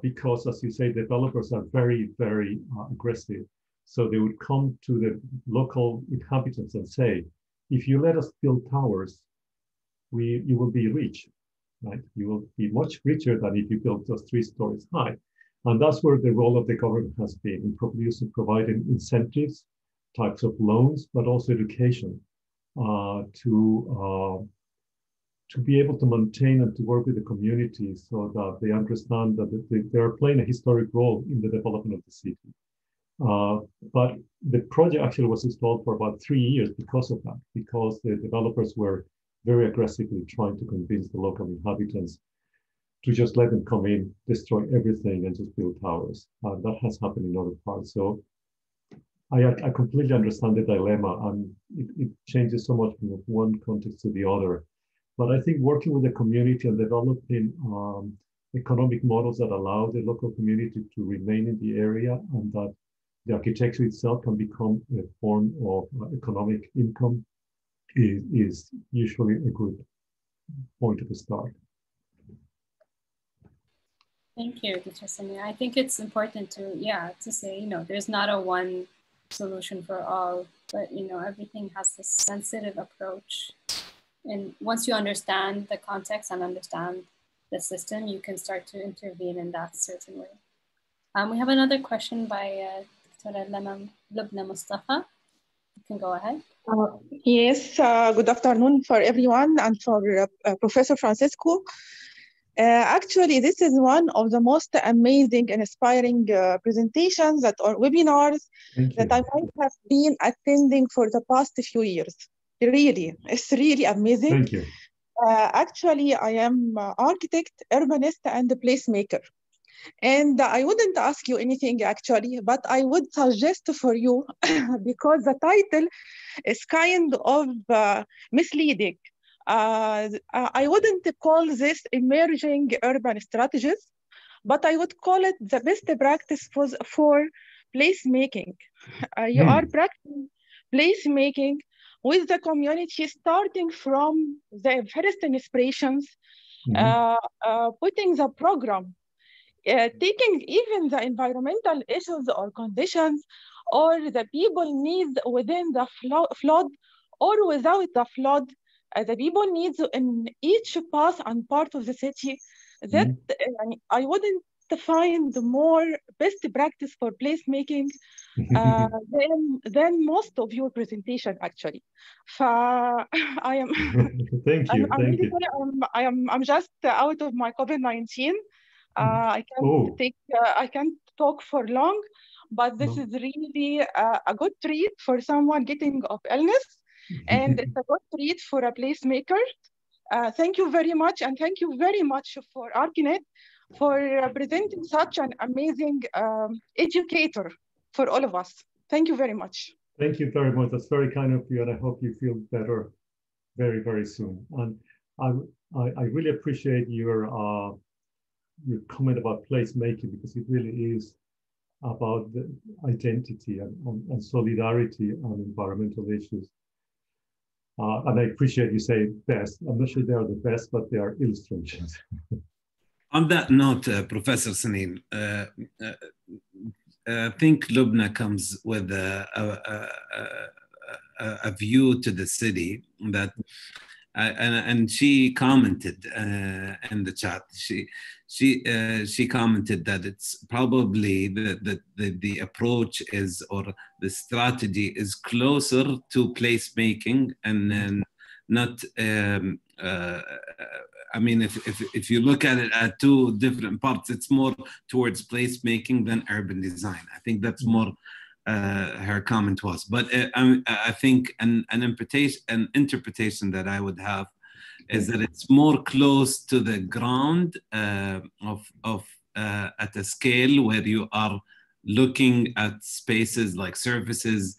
because, as you say, developers are very, very aggressive. So they would come to the local inhabitants and say, if you let us build towers, you will be rich. Right? You will be much richer than if you build just 3 stories high. And that's where the role of the government has been in providing incentives, types of loans, but also education to be able to maintain and to work with the community so that they understand that they are playing a historic role in the development of the city. But the project actually was installed for about 3 years because of that, because the developers were very aggressively trying to convince the local inhabitants to just let them come in, destroy everything, and just build towers. That has happened in other parts. So I completely understand the dilemma, and it changes so much from one context to the other. But I think working with the community and developing economic models that allow the local community to remain in the area, and that the architecture itself can become a form of economic income is usually a good point of start. Thank you, Teacher Sanin. I think it's important to say, there's not a one solution for all, but, everything has this sensitive approach. And once you understand the context and understand the system, you can start to intervene in that certain way. We have another question by Dr. Lubna Mustafa. You can go ahead. Yes, good afternoon for everyone and for Professor Francisco. Actually, this is one of the most amazing and inspiring presentations or webinars that I might have been attending for the past few years. Really, it's really amazing. Thank you. Actually, I am an architect, urbanist, and a placemaker. And I wouldn't ask you anything actually, but I would suggest for you, because the title is kind of misleading. I wouldn't call this emerging urban strategies, but I would call it the best practice for placemaking. You are practicing placemaking with the community, starting from the first inspirations, putting the program, taking even the environmental issues or conditions or the people needs within the flood or without the flood, the people needs in each path and part of the city. That I wouldn't find more best practice for placemaking than most of your presentation actually. I am thank you. I'm really sorry. I'm just out of my COVID-19. I can't talk for long, but this is really a good treat for someone getting of illness, and it's a good treat for a placemaker. Thank you very much, and thank you very much for ArchiNet for presenting such an amazing educator for all of us. Thank you very much. Thank you very much. That's very kind of you, and I hope you feel better very, very soon. And I really appreciate your comment about placemaking, because it really is about the identity and solidarity on environmental issues. And I appreciate you say best. I'm not sure they are the best, but they are illustrations. On that note, Professor Sanin, I think Lubna comes with a view to the city that, and she commented in the chat. She commented that it's probably the approach is, or the strategy is closer to placemaking, and then not. I mean, if you look at it at two different parts, it's more towards placemaking than urban design. I think that's more her comment was. But I think an interpretation that I would have is that it's more close to the ground at a scale where you are looking at spaces like services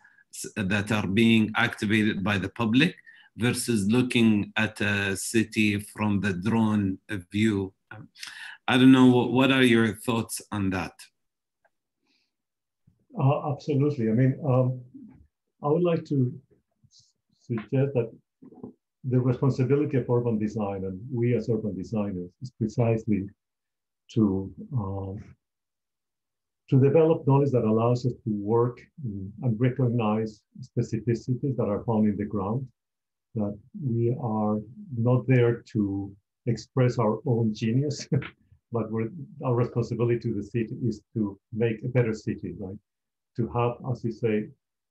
that are being activated by the public, versus looking at a city from the drone view. I don't know, what are your thoughts on that? Absolutely. I mean, I would like to suggest that the responsibility of urban design, and we as urban designers, is precisely to develop knowledge that allows us to work and recognize specificities that are found in the ground, that we are not there to express our own genius, but our responsibility to the city is to make a better city, right? To have, as you say,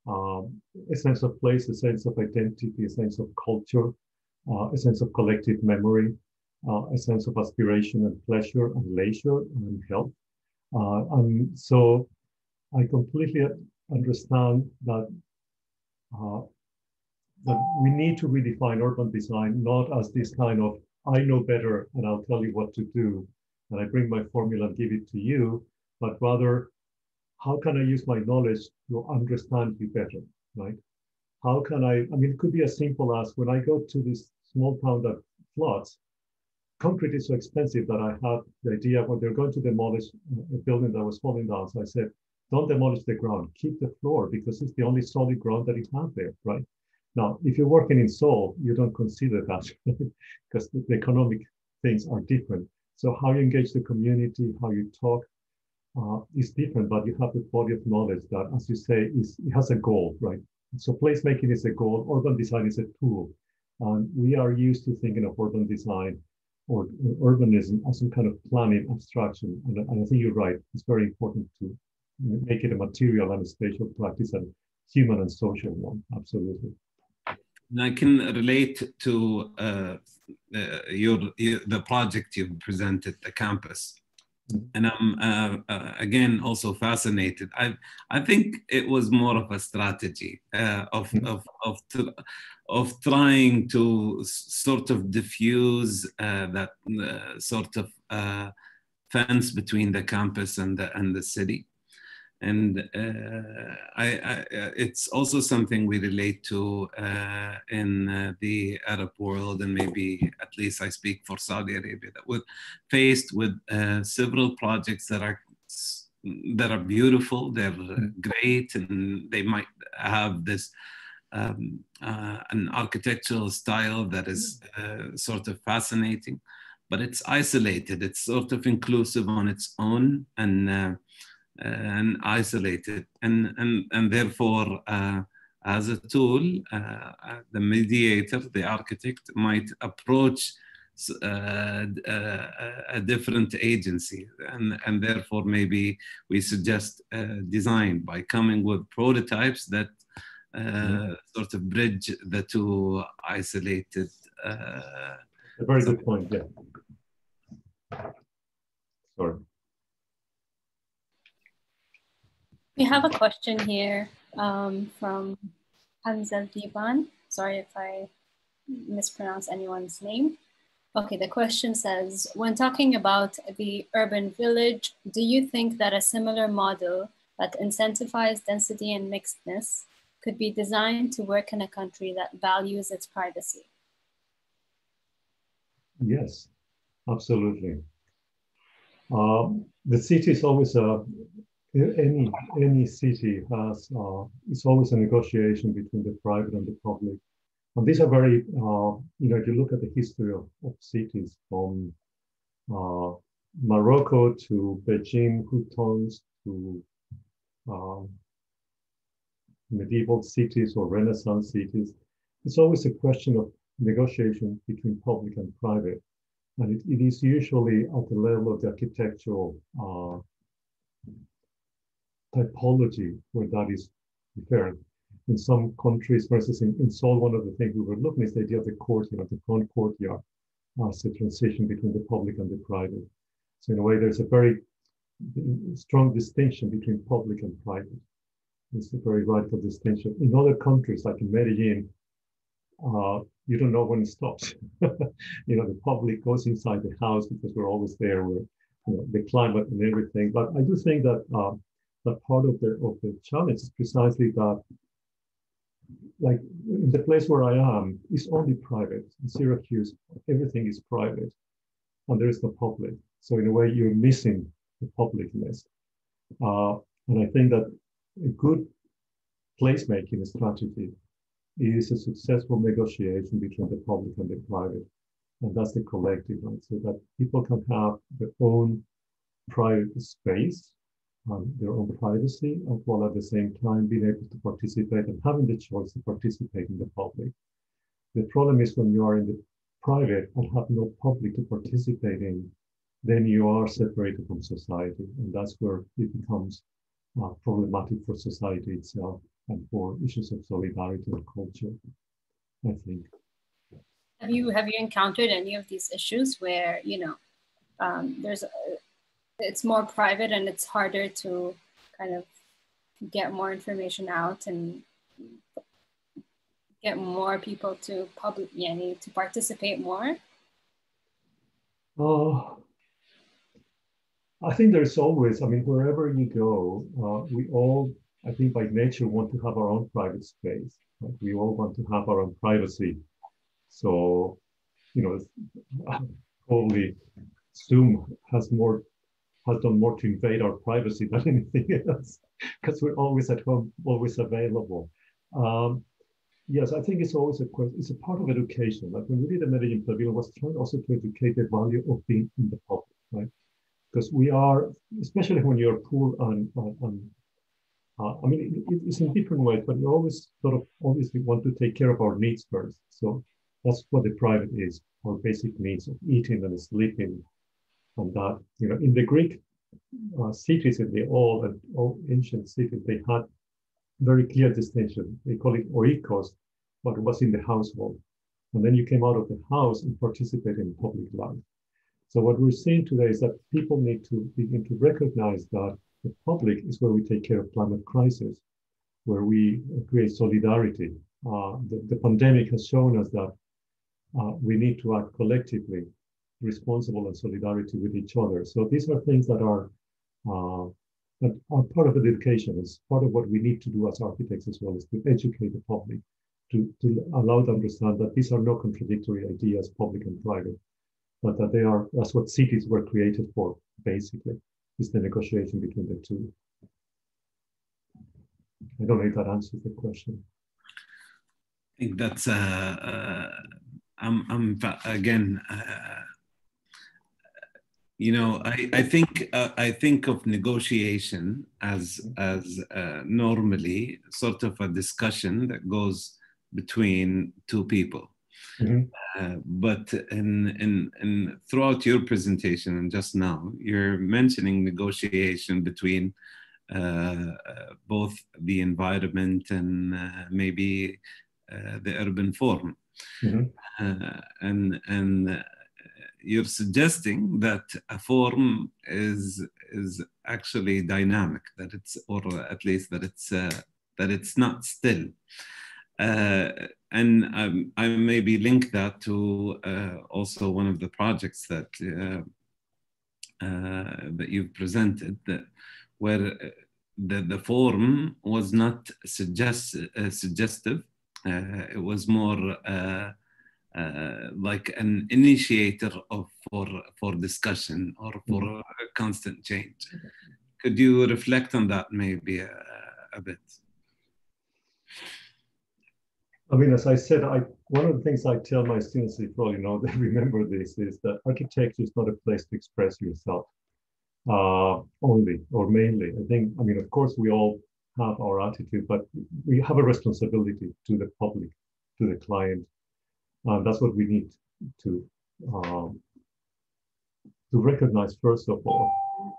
a sense of place, a sense of identity, a sense of culture, a sense of collective memory, a sense of aspiration and pleasure and leisure and health. And so I completely understand that that we need to redefine urban design, not as this kind of, I know better and I'll tell you what to do, and I bring my formula and give it to you, but rather, how can I use my knowledge to understand you better, right? How can I mean, it could be as simple as when I go to this small town that floods, concrete is so expensive that I had the idea when they're going to demolish a building that was falling down. So I said, don't demolish the ground, keep the floor, because it's the only solid ground that you have there, right? Now, if you're working in Seoul, you don't consider that because the economic things are different. So how you engage the community, how you talk is different, but you have the body of knowledge that, as you say, it has a goal, right? So placemaking is a goal, urban design is a tool. And we are used to thinking of urban design or urbanism as some kind of planning abstraction. And I think you're right, it's very important to make it a material and a spatial practice, and human and social one, absolutely. And I can relate to the project you presented, the campus. And I'm again also fascinated. I think it was more of a strategy of trying to sort of diffuse that sort of fence between the campus and the city. And it's also something we relate to in the Arab world, and maybe at least I speak for Saudi Arabia, that we're faced with several projects that are beautiful, they're great, and they might have this an architectural style that is sort of fascinating, but it's isolated, it's sort of inclusive on its own, and isolated, and therefore as a tool, the mediator, the architect, might approach a different agency, and therefore maybe we suggest design by coming with prototypes that sort of bridge the two isolated. A very good point, yeah. Sorry. We have a question here from Hanzel Diban. Sorry if I mispronounce anyone's name. Okay, the question says, when talking about the urban village, do you think that a similar model that incentivizes density and mixedness could be designed to work in a country that values its privacy? Yes, absolutely. The city is always any city has it's always a negotiation between the private and the public, and these are very if you look at the history of cities from Morocco to Beijing, Hutons to medieval cities or Renaissance cities, it's always a question of negotiation between public and private. And it is usually at the level of the architectural typology where that is preferred. In some countries, for instance, in Seoul, one of the things we were looking is the idea of the courtyard, the front courtyard, as a transition between the public and the private. So in a way, there's a very strong distinction between public and private. It's a very radical distinction. In other countries, like in Medellin, you don't know when it stops. The public goes inside the house because we're always there. We're, the climate and everything. But I do think that that part of the challenge is precisely that, like in the place where I am, it's only private. In Syracuse, everything is private, and there is no public. So in a way, you're missing the publicness. And I think that a good placemaking strategy is a successful negotiation between the public and the private. And that's the collective, right? So that people can have their own private space, their own privacy, while at the same time being able to participate and having the choice to participate in the public. The problem is when you are in the private and have no public to participate in, then you are separated from society. And that's where it becomes problematic for society itself and for issues of solidarity and culture, I think. Have you encountered any of these issues where it's more private and it's harder to kind of get more information out and get more people to to participate more? I think there's always, wherever you go, we all, I think by nature, want to have our own private space. Right? We all want to have our own privacy. So, probably Zoom has done more to invade our privacy than anything else, because we're always at home, always available. Yes, I think it's always it's a part of education. Like when we did the Medellin Pavilion, was trying also to educate the value of being in the public, right? Because we are, especially when you're poor it's in different ways, but you always obviously want to take care of our needs first. So that's what the private is, our basic needs of eating and sleeping. And that, in the Greek cities, in the all ancient cities, they had very clear distinction. They call it oikos, but it was in the household. And then you came out of the house and participated in public life. So what we're seeing today is that people need to begin to recognize that the public is where we take care of climate crisis, where we create solidarity. The pandemic has shown us that we need to act collectively, responsible and solidarity with each other. So these are things that are part of education. It's part of what we need to do as architects as well, is to educate the public, to allow them to understand that these are no contradictory ideas, public and private, but that that's what cities were created for, basically, is the negotiation between the two. I don't know if that answers the question. I think that's, I think of negotiation as normally sort of a discussion that goes between two people. Mm-hmm. But throughout your presentation and just now, you're mentioning negotiation between both the environment and maybe the urban form. Mm-hmm. And you're suggesting that a form is is actually dynamic, that it's, or at least that it's not still. And I maybe link that to also one of the projects that that you've presented, where the form was not suggestive. It was more like an initiator for discussion or for constant change. Could you reflect on that maybe a bit? I mean, as I said, one of the things I tell my students, if you probably know, they remember this, is that architecture is not a place to express yourself only or mainly. I think, I mean, of course, we all have our attitude, but we have a responsibility to the public, to the client. That's what we need to recognize, first of all.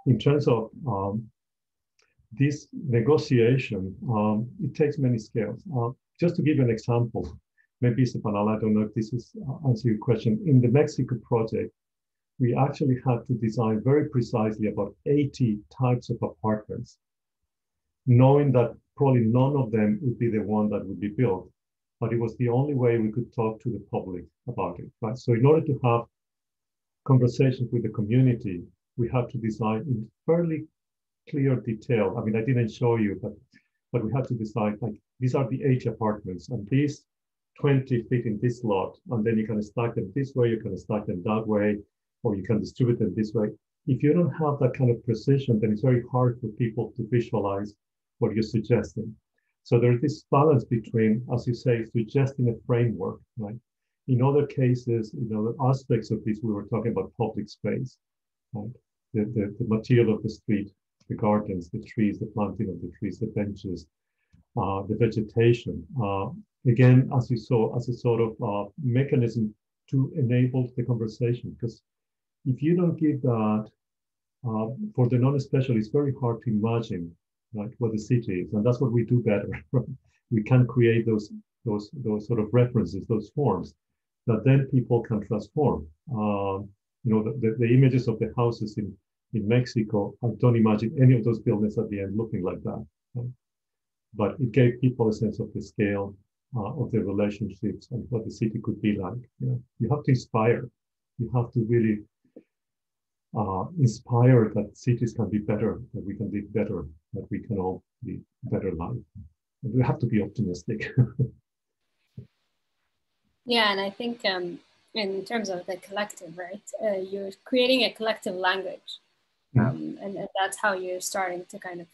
In terms of this negotiation, it takes many scales. Just to give you an example, maybe Stepanal, I don't know if this is answer your question. In the Mexico project, we actually had to design very precisely about 80 types of apartments, knowing that probably none of them would be the one that would be built, but it was the only way we could talk to the public about it, right? So in order to have conversations with the community, we had to design in fairly clear detail. I mean, I didn't show you, but we had to decide, like, these are the 80 apartments, and these 20 fit in this lot, and then you can stack them this way, you can stack them that way, or you can distribute them this way. If you don't have that kind of precision, then it's very hard for people to visualize what you're suggesting. So there's this balance between, as you say, suggesting a framework, right? In other cases, in other aspects of this, we were talking about public space, right? The material of the street, the gardens, the trees, the planting of the trees, the benches, the vegetation. Again, as you saw, as a sort of mechanism to enable the conversation, because if you don't give that, for the non-specialist, it's very hard to imagine, right, what the city is, and that's what we do better. We can create those sort of references, those forms that then people can transform. You know, the images of the houses in Mexico, I don't imagine any of those buildings at the end looking like that. Right? But it gave people a sense of the scale of the relationships and what the city could be like. You know, you have to inspire. You have to really inspire that cities can be better, that we can live better, that we can all live better life. And we have to be optimistic. Yeah, and I think in terms of the collective, right, you're creating a collective language. And that's how you're starting to kind of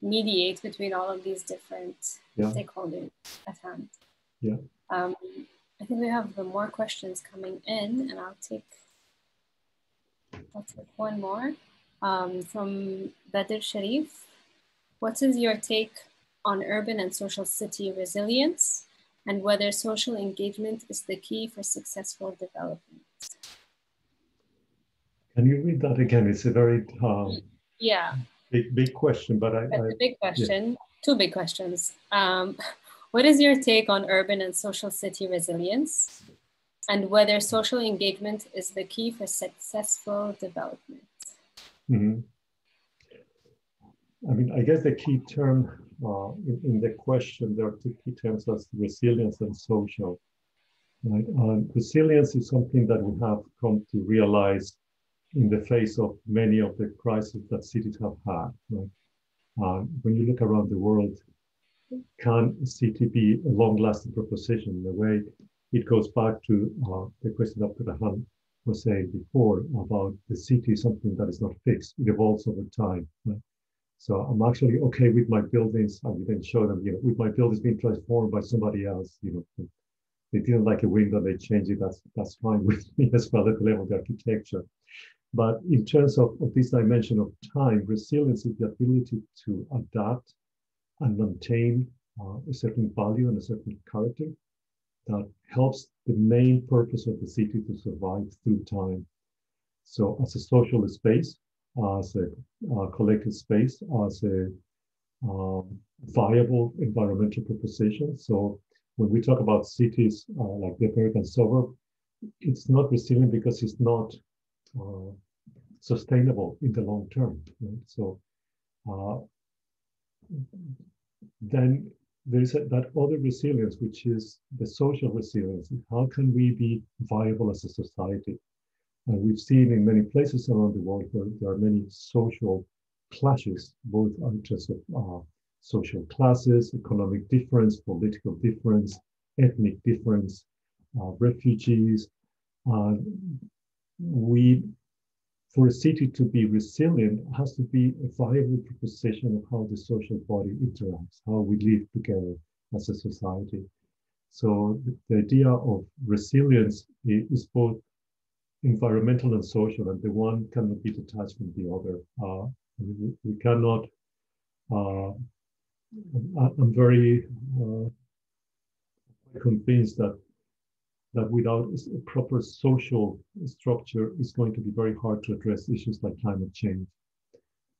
mediate between all of these different stakeholders at hand. Yeah. I think we have more questions coming in, and I'll take one more from Badr Sharif. What is your take on urban and social city resilience, and whether social engagement is the key for successful development? Can you read that again? It's a very big question, but It's a big question. Two big questions. What is your take on urban and social city resilience, and whether social engagement is the key for successful development? Mm-hmm. I mean, I guess the key term in the question, there are two key terms, as resilience and social. Right? Resilience is something that we have come to realize in the face of many of the crises that cities have had. Right? When you look around the world, can a city be a long-lasting proposition? In a way, it goes back to the question that Abdurrahman was saying before about the city, something that is not fixed. It evolves over time. Right? So I'm actually okay with my buildings. I didn't show them, you know, with my buildings being transformed by somebody else. You know, they didn't like a window, they changed it. That's fine with me as well at the level of the architecture. But in terms of this dimension of time, resilience is the ability to adapt and maintain a certain value and a certain character that helps the main purpose of the city to survive through time. So as a social space, as a collective space, as a viable environmental proposition. So when we talk about cities like the American suburb, it's not resilient because it's not sustainable in the long term. Right? So then there is that other resilience, which is the social resilience. How can we be viable as a society? And we've seen in many places around the world where there are many social clashes, both in terms of social classes, economic difference, political difference, ethnic difference, refugees. For a city to be resilient, it has to be a viable proposition of how the social body interacts, how we live together as a society. So the idea of resilience is both environmental and social, and the one cannot be detached from the other. We cannot, I'm very convinced that without a proper social structure, it's going to be very hard to address issues like climate change.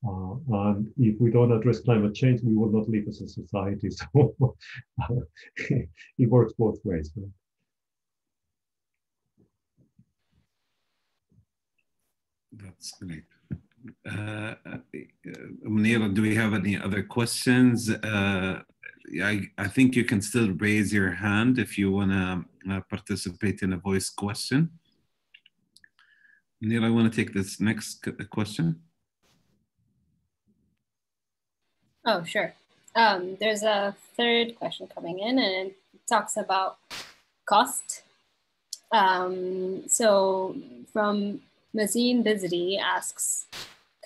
And if we don't address climate change, we will not live as a society. So it works both ways. Right? That's great. Munira, do we have any other questions? I think you can still raise your hand if you want to participate in a voice question. Munira, I want to take this next question. Oh, sure. There's a third question coming in, and it talks about cost. So from Mazin Bizri asks,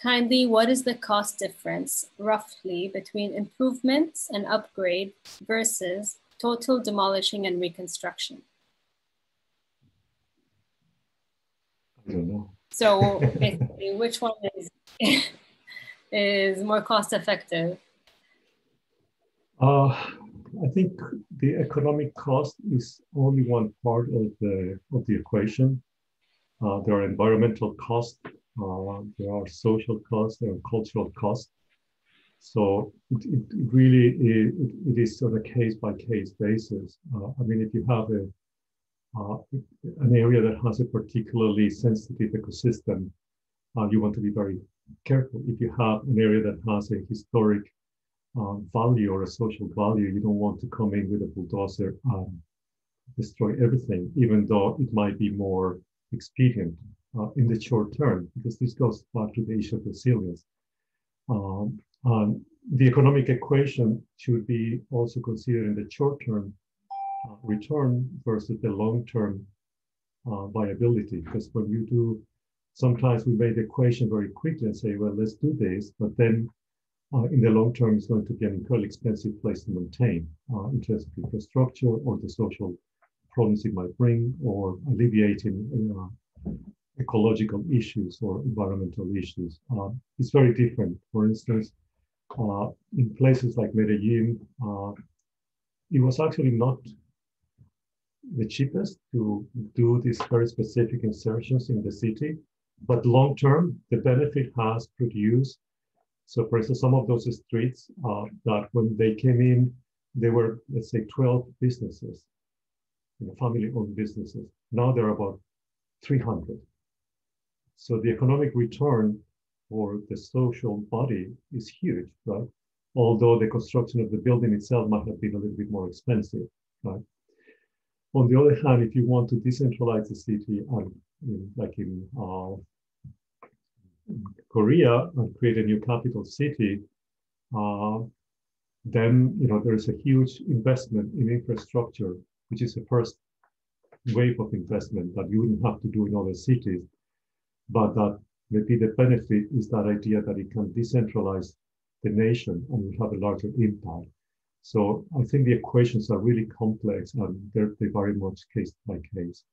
kindly, what is the cost difference roughly between improvements and upgrade versus total demolishing and reconstruction? I don't know. So basically, which one is more cost effective? I think the economic cost is only one part of the equation. There are environmental costs, there are social costs, there are cultural costs. So it really is on a case-by-case basis. I mean, if you have an area that has a particularly sensitive ecosystem, you want to be very careful. If you have an area that has a historic value or a social value, you don't want to come in with a bulldozer and destroy everything, even though it might be more expedient in the short term, because this goes back to the issue of resilience. The economic equation should be also considered in the short-term return versus the long-term viability, because when you do, sometimes we make the equation very quickly and say, well, let's do this, but then in the long term, it's going to be an incredibly expensive place to maintain in terms of infrastructure or the social problems it might bring, or alleviating ecological issues or environmental issues. It's very different. For instance, in places like Medellin, it was actually not the cheapest to do these very specific insertions in the city, but long term, the benefit has produced. So for instance, some of those streets that when they came in, they were, let's say, 12 businesses, family-owned businesses. Now there are about 300. So the economic return for the social body is huge, right? Although the construction of the building itself might have been a little bit more expensive, right? On the other hand, if you want to decentralize the city, like in Korea, and create a new capital city, then there's a huge investment in infrastructure, which is the first wave of investment that you wouldn't have to do in other cities. But that maybe the benefit is that idea that it can decentralize the nation and will have a larger impact. So I think the equations are really complex and they vary much case by case.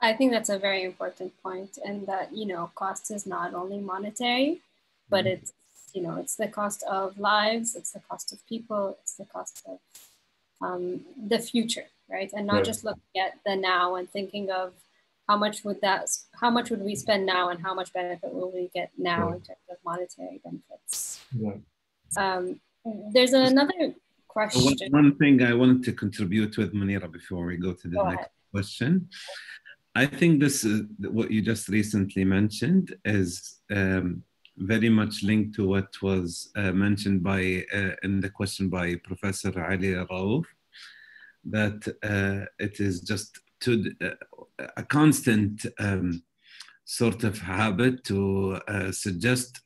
I think that's a very important point, and that, cost is not only monetary, but it's the cost of lives, it's the cost of people, it's the cost of the future, right? And not just looking at the now and thinking of how much would we spend now and how much benefit will we get now in terms of monetary benefits. There's another question. One thing I wanted to contribute with Munira before we go to the next question. I think this is what you just recently mentioned is very much linked to what was mentioned by in the question by Professor Ali Raouf, that it is just a constant sort of habit to suggest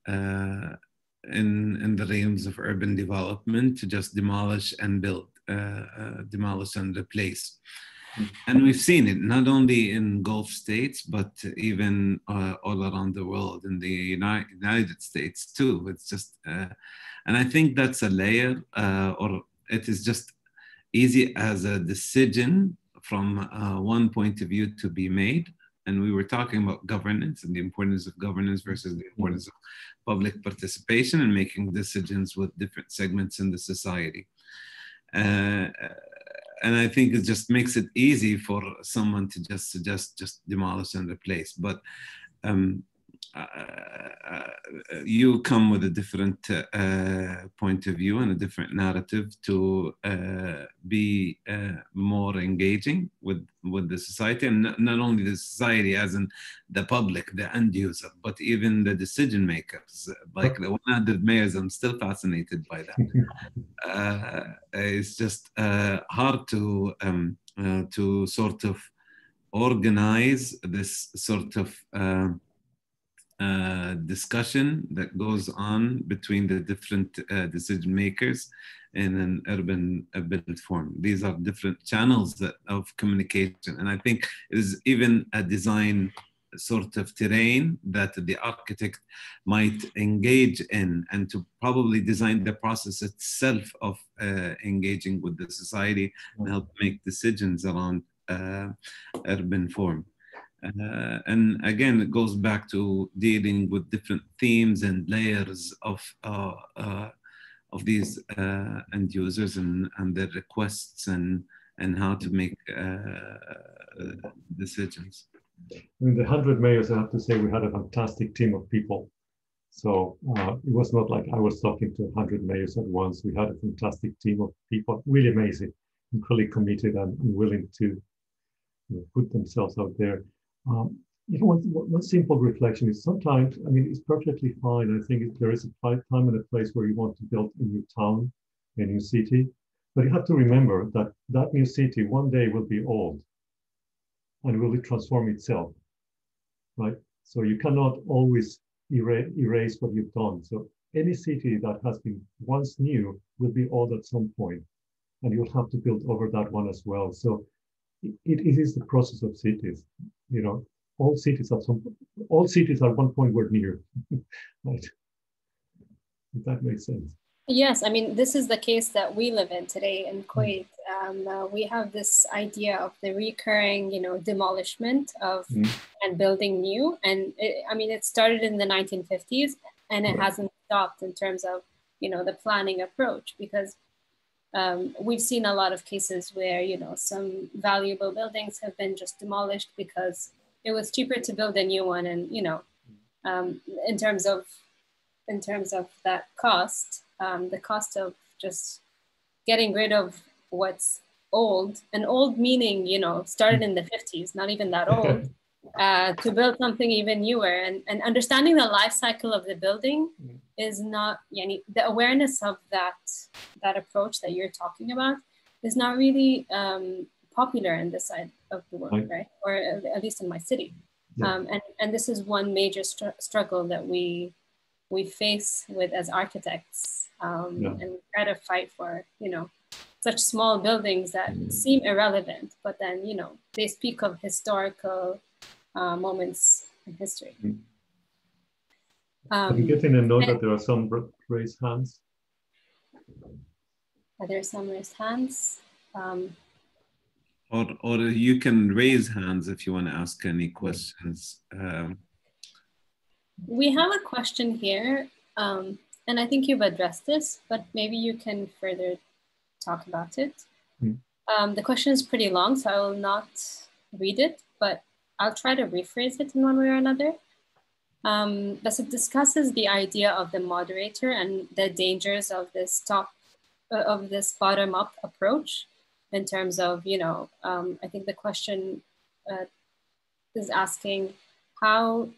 in the realms of urban development to just demolish and build, demolish and replace. And we've seen it not only in Gulf states, but even all around the world, in the United States too. It's just, and I think that's a layer, or it is just easy as a decision from one point of view to be made. And we were talking about governance and the importance of governance versus the importance of public participation and making decisions with different segments in the society. And I think it just makes it easy for someone to just suggest just demolish and replace. But you come with a different point of view and a different narrative to be more engaging with the society, and not only the society as in the public, the end user, but even the decision makers. Like the 100 mayors, I'm still fascinated by that. It's just hard to sort of organize this sort of discussion that goes on between the different decision makers in an urban built form. These are different channels of communication. And I think it is even a design sort of terrain that the architect might engage in, and to probably design the process itself of engaging with the society and help make decisions around urban form. And again, it goes back to dealing with different themes and layers of these end users and their requests and how to make decisions. I mean, the 100 mayors, I have to say, we had a fantastic team of people. So it was not like I was talking to 100 mayors at once. We had a fantastic team of people, really amazing, incredibly committed and willing to put themselves out there. One simple reflection is sometimes, I mean, it's perfectly fine. I think there is a time and a place where you want to build a new town, a new city, but you have to remember that that new city one day will be old and will transform itself, right? So you cannot always erase what you've done. So any city that has been once new will be old at some point, and you'll have to build over that one as well. So it is the process of cities. You know, all cities at one point were near, right? If that makes sense. Yes, I mean, this is the case that we live in today in Kuwait. We have this idea of the recurring, demolishment of and building new. And it started in the 1950s, and it hasn't stopped in terms of, the planning approach, because we've seen a lot of cases where, some valuable buildings have been just demolished because it was cheaper to build a new one. And, in terms of that cost, the cost of just getting rid of what's old, and old meaning, started in the 50s, not even that old, to build something even newer, and understanding the life cycle of the building is not, the awareness of that approach that you're talking about is not really popular in this side of the world, right? Or at least in my city. And this is one major struggle that we face with as architects, and we try to fight for, such small buildings that seem irrelevant, but then, they speak of historical moments in history. I'm getting a note that there are some raised hands. Are there some raised hands? Or you can raise hands if you want to ask any questions. We have a question here, and I think you've addressed this, but maybe you can further talk about it. The question is pretty long, so I will not read it, but I'll try to rephrase it in one way or another. But it discusses the idea of the moderator and the dangers of this bottom-up approach in terms of, I think the question is asking how,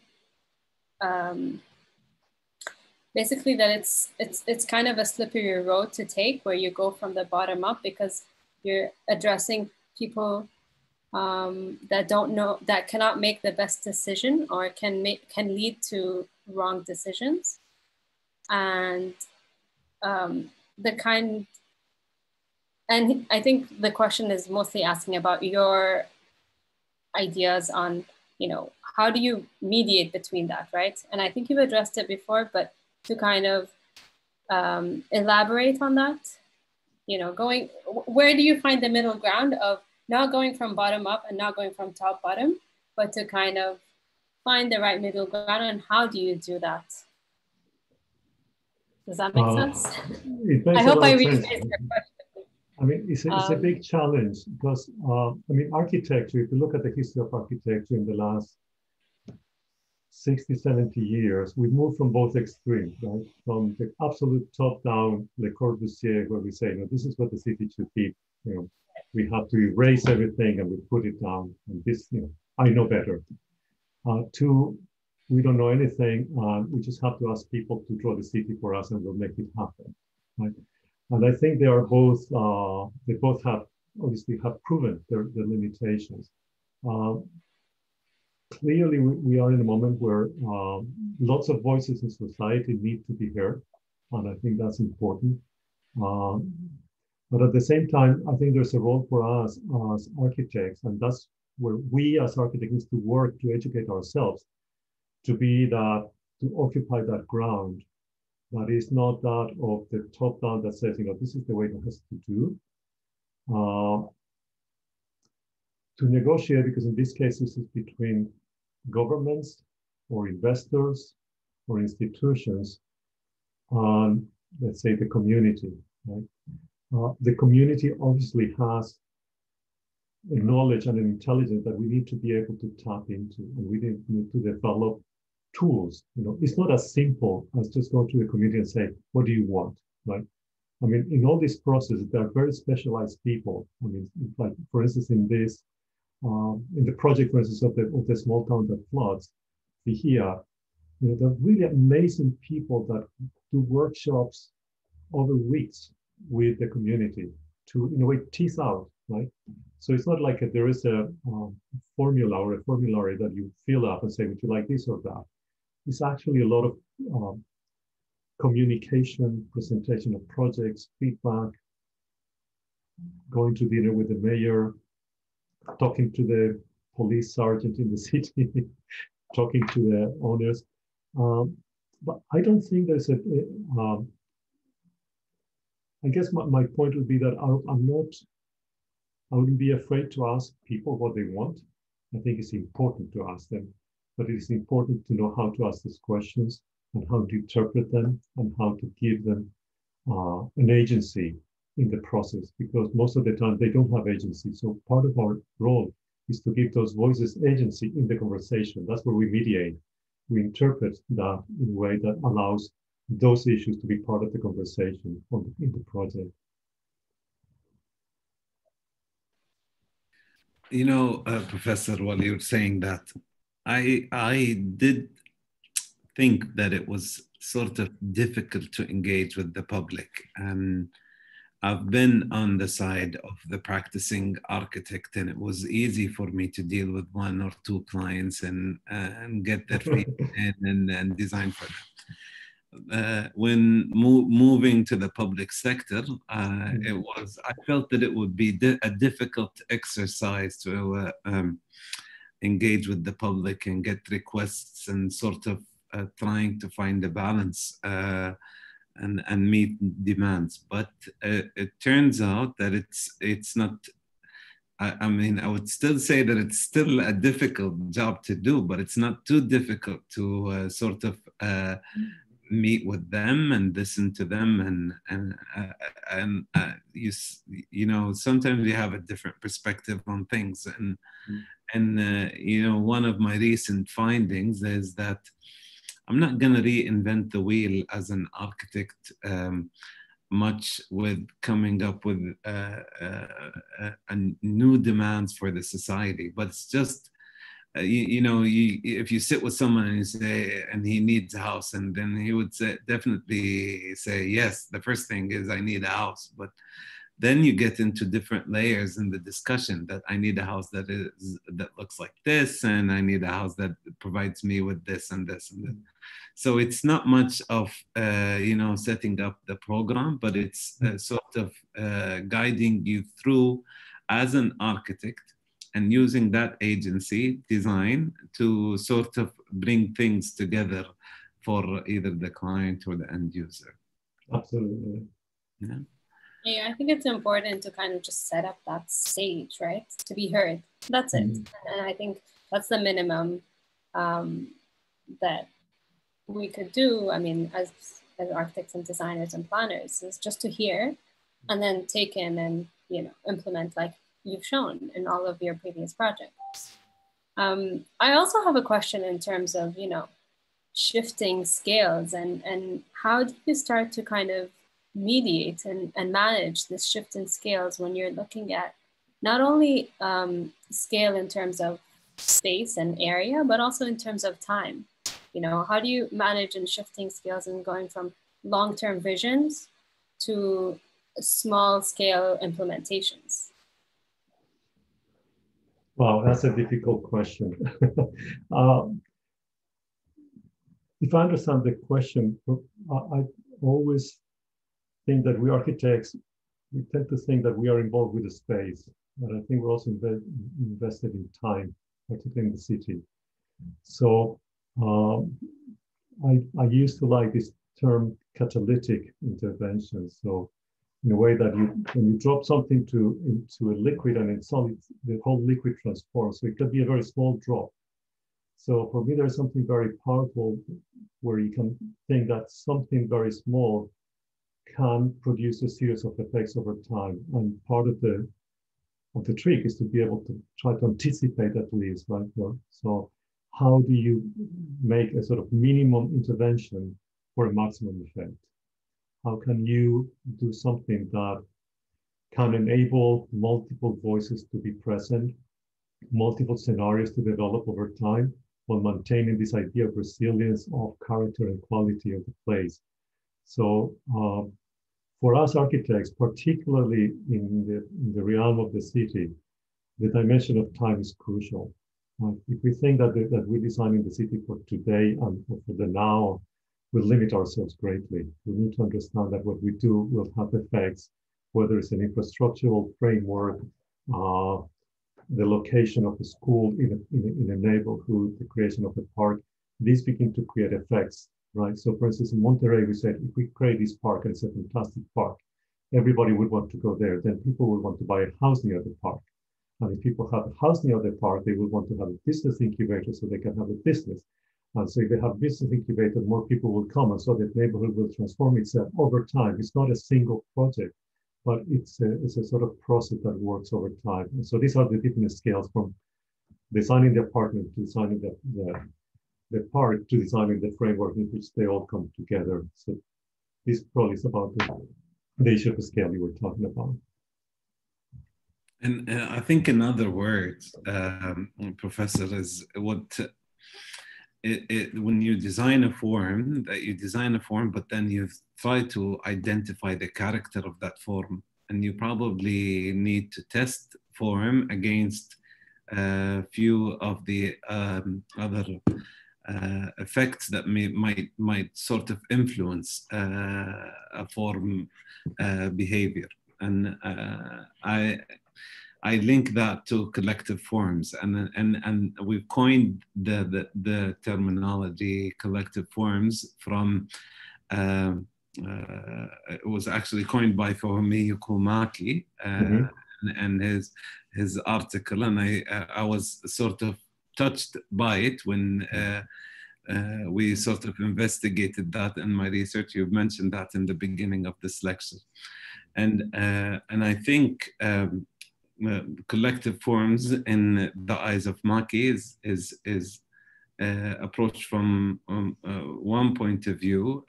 basically that it's kind of a slippery road to take where you go from the bottom up because you're addressing people that don't know, that cannot make the best decision or can lead to wrong decisions. And and I think the question is mostly asking about your ideas on, you know, how do you mediate between that, right? And I think you've addressed it before, but to kind of elaborate on that, you know, where do you find the middle ground of not going from bottom up and not going from top bottom, but to kind of find the right middle ground, and how do you do that? Does that make sense? I hope I rephrased your question. I mean, it's a big challenge because, I mean, architecture, if you look at the history of architecture in the last 60, 70 years, we've moved from both extremes, right? From the absolute top-down, Le Corbusier, where we say, no, this is what the city should be. You know, we have to erase everything and we put it down. And this, you know, I know better. To, we don't know anything. We just have to ask people to draw the city for us and we'll make it happen, right? And I think they are both, they both have, obviously have proven their limitations. Clearly, we are in a moment where lots of voices in society need to be heard, and I think that's important. But at the same time, I think there's a role for us as architects, and that's where we as architects need to work to educate ourselves, to be that, to occupy that ground that is not that of the top down that says, you know, this is the way it has to do. To negotiate, because in this case, this is between governments or investors or institutions and, let's say, the community, right? The community obviously has a knowledge and an intelligence that we need to be able to tap into, and we need to develop tools. You know, it's not as simple as just going to the community and say, what do you want, right? I mean, in all these processes, there are very specialized people. I mean, like, for instance, in this, in the project, for instance, of the small town that floods, Vihia, you know, there are really amazing people that do workshops over weeks with the community to, in a way, tease out, right? So it's not like there is a formula or a formulary that you fill up and say, would you like this or that? It's actually a lot of communication, presentation of projects, feedback, going to dinner with the mayor, talking to the police sergeant in the city, talking to the owners. But I don't think there's a, I guess my point would be that I wouldn't be afraid to ask people what they want. I think it's important to ask them, but it is important to know how to ask these questions and how to interpret them and how to give them an agency in the process, because most of the time they don't have agency. So part of our role is to give those voices agency in the conversation. That's where we mediate. We interpret that in a way that allows those issues to be part of the conversation in the project. You know, Professor, while you're saying that, I did think that it was sort of difficult to engage with the public. And I've been on the side of the practicing architect, and it was easy for me to deal with one or two clients and get their feedback and design for them. When moving to the public sector, I felt that it would be a difficult exercise to engage with the public and get requests and sort of trying to find a balance and meet demands. But it turns out that it's not, I mean, I would still say that it's still a difficult job to do, but it's not too difficult to sort of meet with them and listen to them, and you know, sometimes you have a different perspective on things, and you know, one of my recent findings is that I'm not going to reinvent the wheel as an architect. much with coming up with new demands for the society, but it's just, if you sit with someone and you say, and he needs a house, and then he would definitely say, yes, the first thing is I need a house. But then you get into different layers in the discussion, that I need a house that looks like this, and I need a house that provides me with this and this and this. So it's not much of, setting up the program, but it's sort of guiding you through as an architect, and using that agency design to sort of bring things together for either the client or the end user. Absolutely. Yeah. Yeah, I think it's important to kind of just set up that stage, right? To be heard. That's it. And I think that's the minimum that we could do. I mean, as architects and designers and planners, is just to hear and then take in and, implement like you've shown in all of your previous projects. I also have a question in terms of, shifting scales and how do you start to kind of mediate and manage this shift in scales when you're looking at not only scale in terms of space and area, but also in terms of time? How do you manage in shifting scales and going from long-term visions to small-scale implementations? Wow, that's a difficult question. If I understand the question, I always think that we architects, we tend to think that we are involved with the space, but I think we're also invested in time, particularly in the city. So I used to like this term catalytic interventions. So in a way that when you drop something into a liquid and it's solid, the whole liquid transforms. So it could be a very small drop. So for me, there's something very powerful where you can think that something very small can produce a series of effects over time. And part of the trick is to be able to try to anticipate at least, right? So how do you make a sort of minimum intervention for a maximum effect? How can you do something that can enable multiple voices to be present, multiple scenarios to develop over time, while maintaining this idea of resilience of character and quality of the place? So for us architects, particularly in the realm of the city, the dimension of time is crucial. If we think that we're designing the city for today and for the now, we'll limit ourselves greatly. We need to understand that what we do will have effects, whether it's an infrastructural framework, the location of a school in a neighborhood, the creation of a park. These begin to create effects, right? So for instance, in Monterrey, we said, if we create this park, and it's a fantastic park, everybody would want to go there. Then people will want to buy a house near the park. And if people have a house near the park, they will want to have a business incubator so they can have a business. And so if they have business incubator, more people will come. And so the neighborhood will transform itself over time. It's not a single project, but it's a sort of process that works over time. And so these are the different scales, from designing the apartment to designing the park to designing the framework in which they all come together. So this probably is about the issue of the scale you were talking about. And I think in other words, Professor, is what when you design a form, but then you try to identify the character of that form, and you probably need to test form against a few of the other effects that might sort of influence a form behavior. And I link that to collective forms, and we've coined the terminology collective forms from, it was actually coined by Fahmi Yukumaki and his article, and I was sort of touched by it when we sort of investigated that in my research. You've mentioned that in the beginning of this lecture, and I think collective forms in the eyes of Maki is approached from one point of view,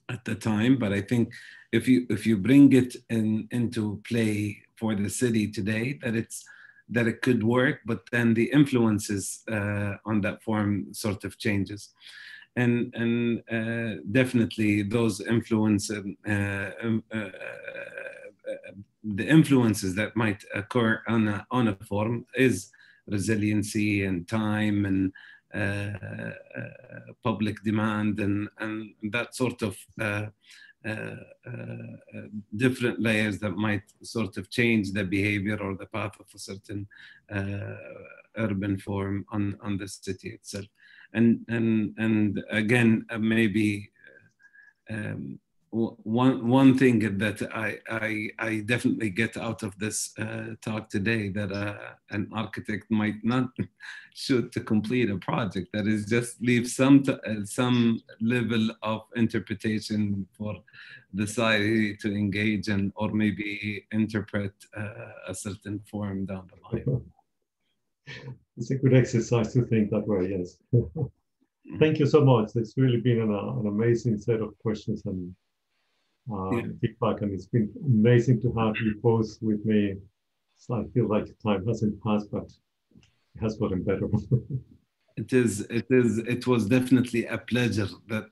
at the time, but I think if you bring it into play for the city today, that it could work, but then the influences on that form sort of changes. And definitely those influences, the influences that might occur on a form is resiliency and time and public demand and that sort of different layers that might sort of change the behavior or the path of a certain urban form on the city itself. And again, maybe one thing that I definitely get out of this talk today, that an architect might not should to complete a project, that is just leave some level of interpretation for the society to engage in, or maybe interpret a certain form down the line. It's a good exercise to think that way, yes. Thank you so much. It's really been an amazing set of questions and feedback, and it's been amazing to have you both with me. So I feel like time hasn't passed, but it has gotten better. It was definitely a pleasure that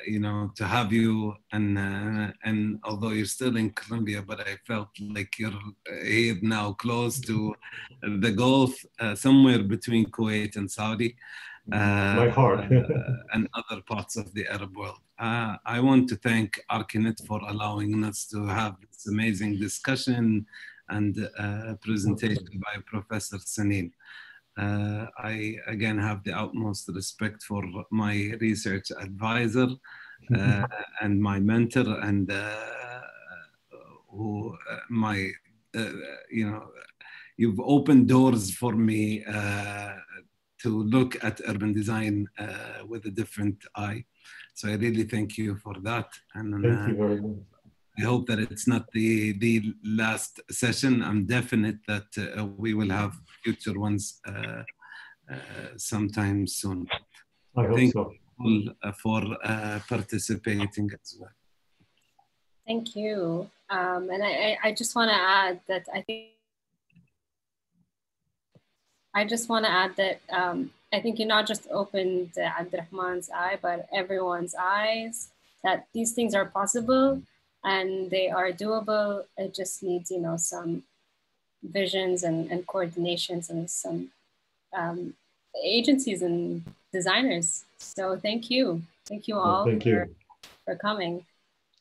you know, to have you, and although you're still in Colombia, but I felt like you're here now, close to the Gulf, somewhere between Kuwait and Saudi. My heart. And other parts of the Arab world. I want to thank ArchiNet for allowing us to have this amazing discussion and presentation by Professor Sanin. I again have the utmost respect for my research advisor and my mentor, and who you know, you've opened doors for me to look at urban design with a different eye. So I really thank you for that. And thank you very much. I hope that it's not the last session. I'm definite that we will have future ones sometime soon. I hope thank so. you all for participating as well. Thank you. And I just want to add that I think you not just opened Abdurrahman's eye, but everyone's eyes, that these things are possible and they are doable. It just needs, you know, some visions and coordinations and some agencies and designers. So thank you. Thank you all for coming.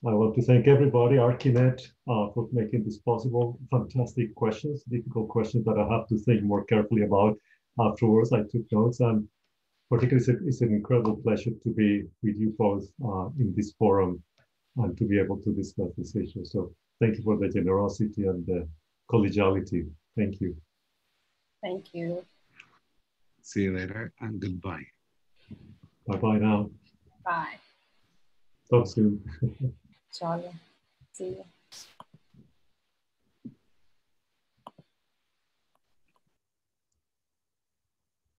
I want to thank everybody, ArchiNet, for making this possible. Fantastic questions, difficult questions that I have to think more carefully about afterwards. I took notes, and particularly it's an incredible pleasure to be with you both in this forum and to be able to discuss this issue. So thank you for the generosity and the collegiality. Thank you. Thank you. See you later and goodbye. Bye-bye now. Bye. Talk soon. Inshallah. See you.